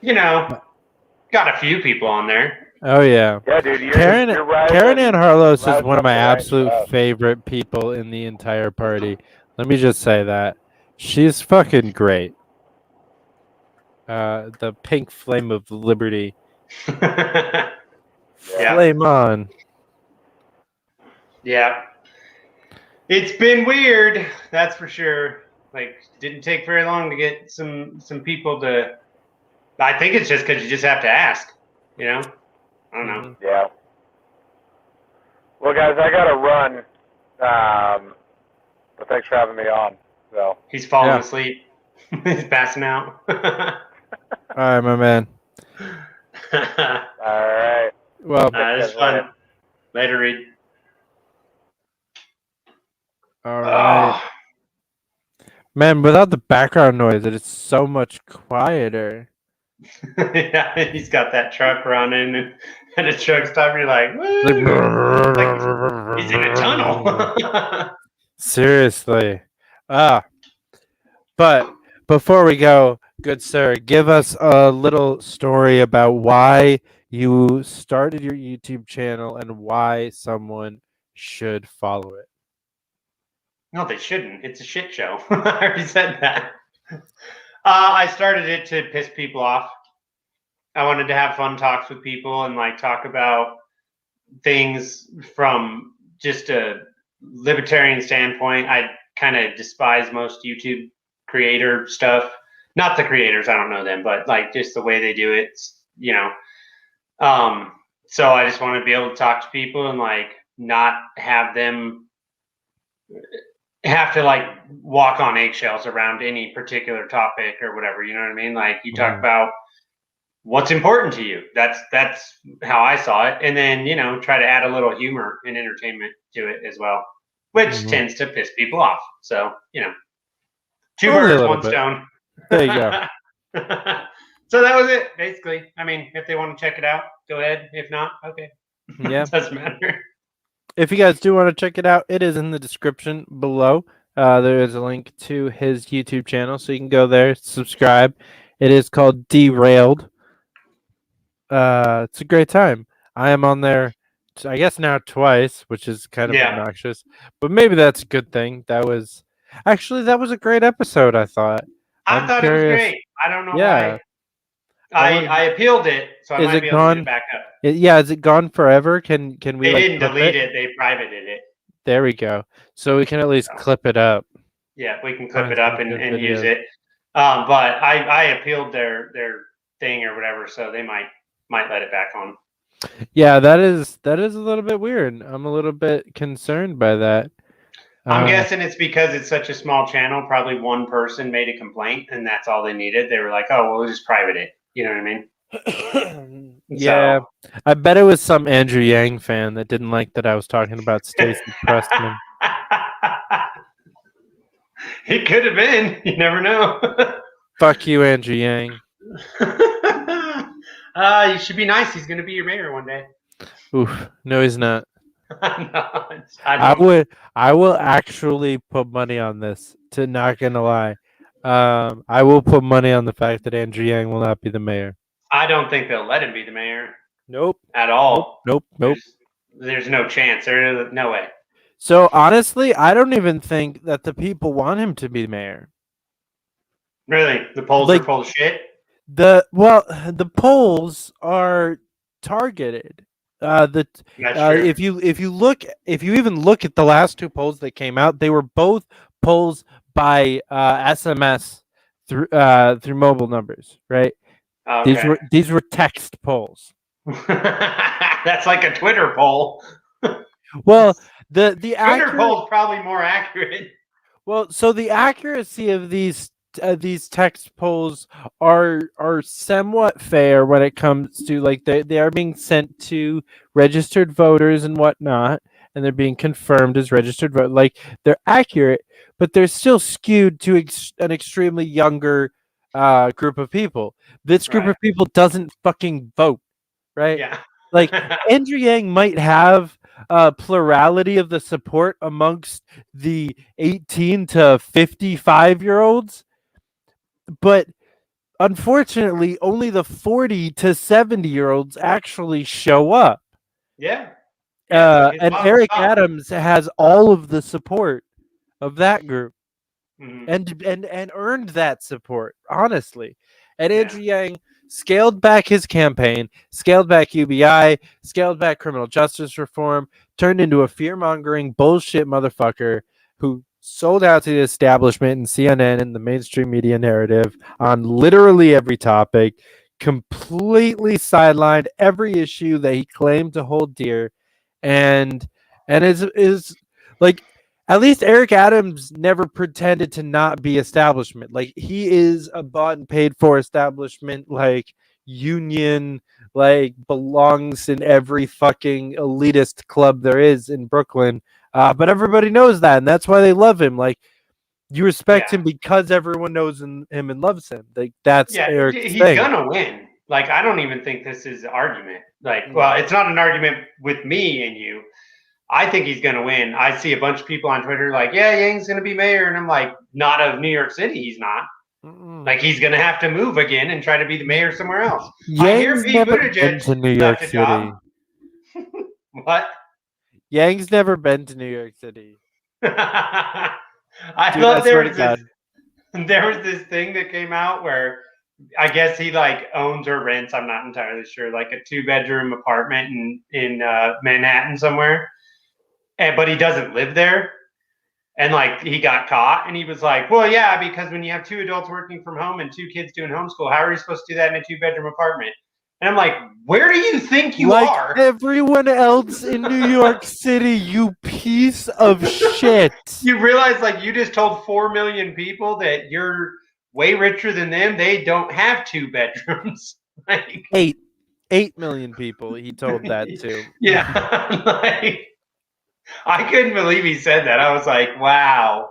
got a few people on there. Oh yeah. Yeah, dude. You're Karen right. Ann Harlos is Right one of my up the right absolute stuff. favorite people in the entire party. Let me just say that. She's fucking great. The pink flame of liberty. Yeah. Flame on. Yeah. It's been weird, that's for sure. Like, didn't take very long to get some people to. I think it's just because you just have to ask, I don't know. Yeah. Well, guys, I gotta run. But thanks for having me on. So. He's falling Yeah. asleep. He's passing out. All right, my man. All right. Well, This is fun. Later, Reed. all right. Man, without the background noise, it is so much quieter. Yeah, he's got that truck running and a truck stop. You're like, "Woo!" Like he's in a tunnel. Seriously. But before we go, good sir, give us a little story about why you started your YouTube channel and why someone should follow it. No, they shouldn't. It's a shit show. I already said that. I started it to piss people off. I wanted to have fun talks with people and talk about things from just a libertarian standpoint. I kind of despise most YouTube creator stuff. Not the creators, I don't know them, but just the way they do it, So I just want to be able to talk to people and not have them have to walk on eggshells around any particular topic or whatever. You know what I mean? You talk about what's important to you. That's how I saw it. And then, try to add a little humor and entertainment to it as well, which tends to piss people off. So, two Only a birds, little one bit. stone. There you go. So that was it, basically. I mean, if they want to check it out, go ahead. If not, okay. Yeah. Doesn't matter. If you guys do want to check it out, it is in the description below. There is a link to his YouTube channel, so you can go there, subscribe. It is called Derailed. It's a great time. I am on there, I guess now twice, which is kind of obnoxious, but maybe that's a good thing. That was a great episode, I thought. I thought it was great. I don't know Yeah. why. I appealed it, so I Is might it be able to gone? get it back up. Is it gone forever? Can we? They didn't clip delete it. They privated it. There we go. So we can at least clip it up. Yeah, we can clip Find it up some good and use videos. it. But I appealed their thing or whatever, so they might let it back on. Yeah, that is a little bit weird. I'm a little bit concerned by that. I'm guessing it's because it's such a small channel. Probably one person made a complaint, and that's all they needed. They were like, "Oh, well, we'll just private it." You know what I mean? Yeah, I bet it was some Andrew Yang fan that didn't like that I was talking about Stacey Pressman. It could have been. You never know. Fuck you, Andrew Yang. You should be nice. He's going to be your mayor one day. Oof. No, he's not. No, I will actually put money on this. To not gonna lie, I will put money on the fact that Andrew Yang will not be the mayor. I don't think they'll let him be the mayor. Nope. At all. Nope. There's no chance. There's no way. So honestly, I don't even think that the people want him to be mayor. Really? The polls are full of shit? the polls are targeted. That's true. If you even look at the last two polls that came out, they were both polls by SMS through mobile numbers, right? Okay. These were text polls. That's like a Twitter poll. Well, the Twitter poll is probably more accurate. Well, so the accuracy of these text polls are somewhat fair when it comes to like they are being sent to registered voters and whatnot, and they're being confirmed as registered vote. Like they're accurate, but they're still skewed to an extremely younger group of people. This group Right. of people doesn't fucking vote, right? Yeah. Like Andrew Yang might have plurality of the support amongst the 18 to 55-year-olds, but unfortunately, only the 40 to 70-year-olds actually show up. Yeah. So And Eric Adams has all of the support of that group. And earned that support, honestly. And Andrew Yang scaled back his campaign, scaled back UBI, scaled back criminal justice reform, turned into a fear-mongering bullshit motherfucker who sold out to the establishment and CNN and the mainstream media narrative on literally every topic, completely sidelined every issue that he claimed to hold dear, and is like, at least Eric Adams never pretended to not be establishment. Like he is a bought and paid for establishment, like union, like belongs in every fucking elitist club there is in Brooklyn. But everybody knows that, and that's why they love him. Like you respect him because everyone knows him and loves him. Like that's Eric's he's thing. gonna win. Like I don't even think this is an argument. Like, well, it's not an argument with me and you. I think he's going to win. I see a bunch of people on Twitter like, yeah, Yang's going to be mayor. And I'm like, not of New York City. He's not. Like, he's going to have to move again and try to be the mayor somewhere else. I hear Yang's Pete never been Buttigieg to New York left a City. job. What? Yang's never been to New York City. I Dude, love swear to God. there was this thing that came out where I guess he like owns or rents, I'm not entirely sure, like a 2-bedroom apartment in Manhattan somewhere. But he doesn't live there. And like he got caught and he was like, well, yeah, because when you have 2 adults working from home and 2 kids doing homeschool, how are you supposed to do that in a 2-bedroom apartment? And I'm like, where do you think you are? Everyone else in New York City, you piece of shit. You realize like you just told 4 million people that you're way richer than them. They don't have 2 bedrooms. Like 8 million people he told that to. Yeah. Like, I couldn't believe he said that. I was like, wow.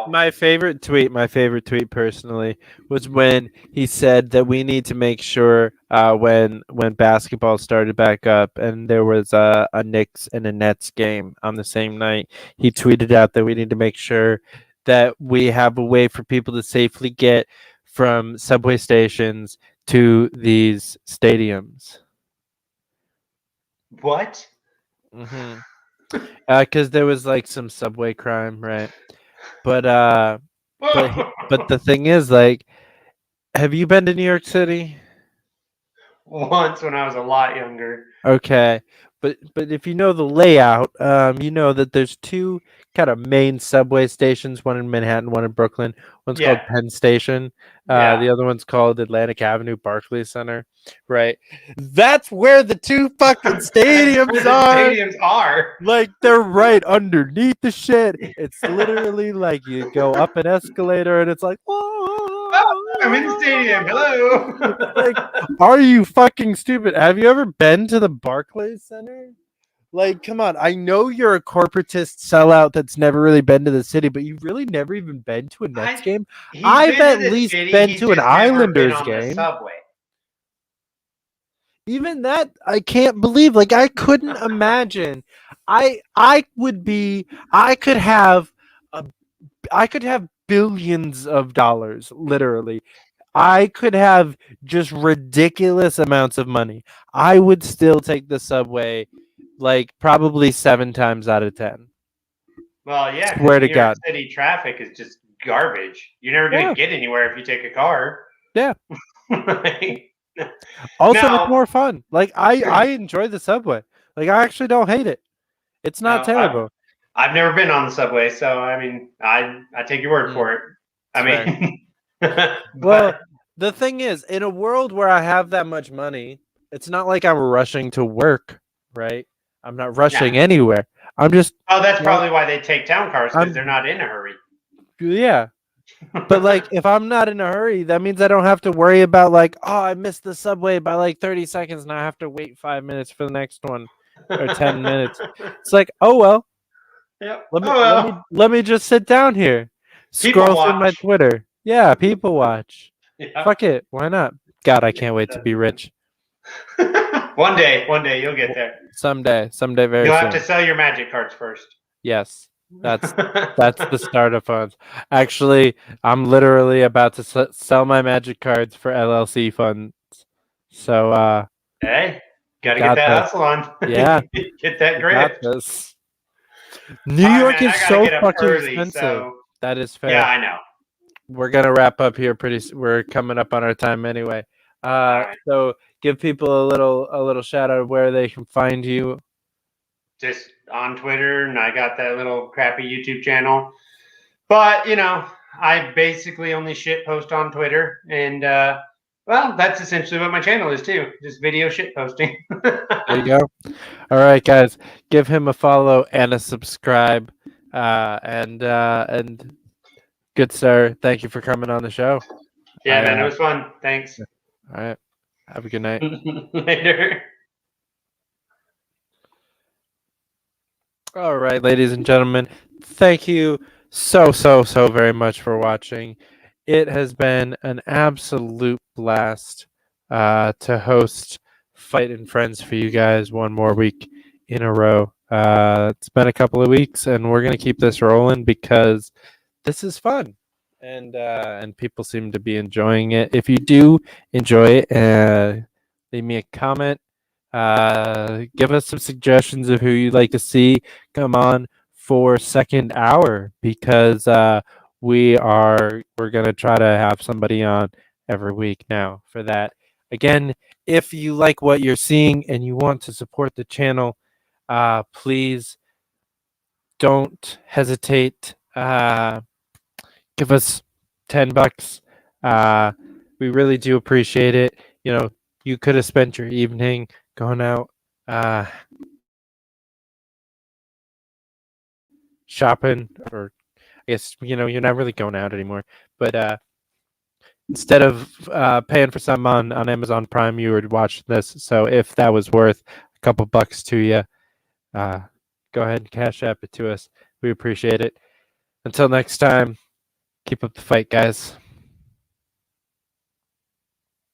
My favorite tweet personally was when he said that we need to make sure when basketball started back up and there was a Knicks and a Nets game on the same night, he tweeted out that we need to make sure that we have a way for people to safely get from subway stations to these stadiums. What? Mm-hmm. Because there was like some subway crime, right? But the thing is, like, have you been to New York City? Once when I was a lot younger. Okay, but if you know the layout, you know that there's 2 kind of main subway stations, one in Manhattan, one in Brooklyn. One's called Penn Station. The other one's called Atlantic Avenue Barclays Center. Right. That's where the 2 fucking stadiums are. Like they're right underneath the shit. It's literally like you go up an escalator and it's like, oh, I'm in the stadium. Hello. Like, are you fucking stupid? Have you ever been to the Barclays Center? Like, come on. I know you're a corporatist sellout that's never really been to the city, but you've really never even been to a Nets game. I've at least been to an Islanders game. Even that, I can't believe. Like, I couldn't imagine. I could have billions of dollars, literally. I could have just ridiculous amounts of money. I would still take the subway, like probably 7 times out of 10. Well, yeah. Swear to New York God. City traffic is just garbage. You're never going to get anywhere if you take a car. Yeah. Like, Also, no. it's more fun. Like I enjoy the subway. Like I actually don't hate it. It's not No, terrible. I've never been on the subway, so I mean, I take your word for it. I That's mean, Well, but the thing is, in a world where I have that much money, it's not like I'm rushing to work, right? I'm not rushing anywhere. I'm just oh, that's probably why they take town cars, because they're not in a hurry. yeah. But like if I'm not in a hurry, that means I don't have to worry about like, oh, I missed the subway by like 30 seconds and I have to wait 5 minutes for the next one or 10 minutes. It's like, oh well. Yep. Let me just sit down here. People Scroll through my watch. Twitter. Yeah, people watch. Yeah. Fuck it. Why not? God, I can't wait to be rich. One day you'll get there. Someday very You'll soon. have to sell your magic cards first. Yes. That's the start of funds. Actually, I'm literally about to sell my magic cards for LLC funds. So Hey, gotta got get that this. hustle on. Yeah. Get that Got grip. this. New All right, York man, is I gotta so get up fucking early, expensive. so That is fair. yeah, I know. We're gonna wrap up here we're coming up on our time anyway. So give people a little shout out of where they can find you. Just on Twitter, and I got that little crappy YouTube channel. But you know, I basically only shit post on Twitter, and well, that's essentially what my channel is too. Just video shit posting. There you go. All right, guys, give him a follow and a subscribe. And good sir, thank you for coming on the show. Yeah, man, it was fun. Thanks. All right, have a good night. Later. All right, ladies and gentlemen, thank you so very much for watching. It has been an absolute blast to host Fight and Friends for you guys one more week in a row. It's been a couple of weeks, and we're gonna keep this rolling because this is fun, and people seem to be enjoying it. If you do enjoy it, leave me a comment. Give us some suggestions of who you'd like to see come on for second hour, because we're gonna try to have somebody on every week now for that. Again, if you like what you're seeing and you want to support the channel, please don't hesitate. Give us $10. We really do appreciate it. You know, you could have spent your evening going out shopping, or I guess you're not really going out anymore, but instead of paying for something on Amazon Prime, you would watch this. So if that was worth a couple bucks to you, go ahead and cash app it to us. We appreciate it. Until next time, keep up the fight, guys.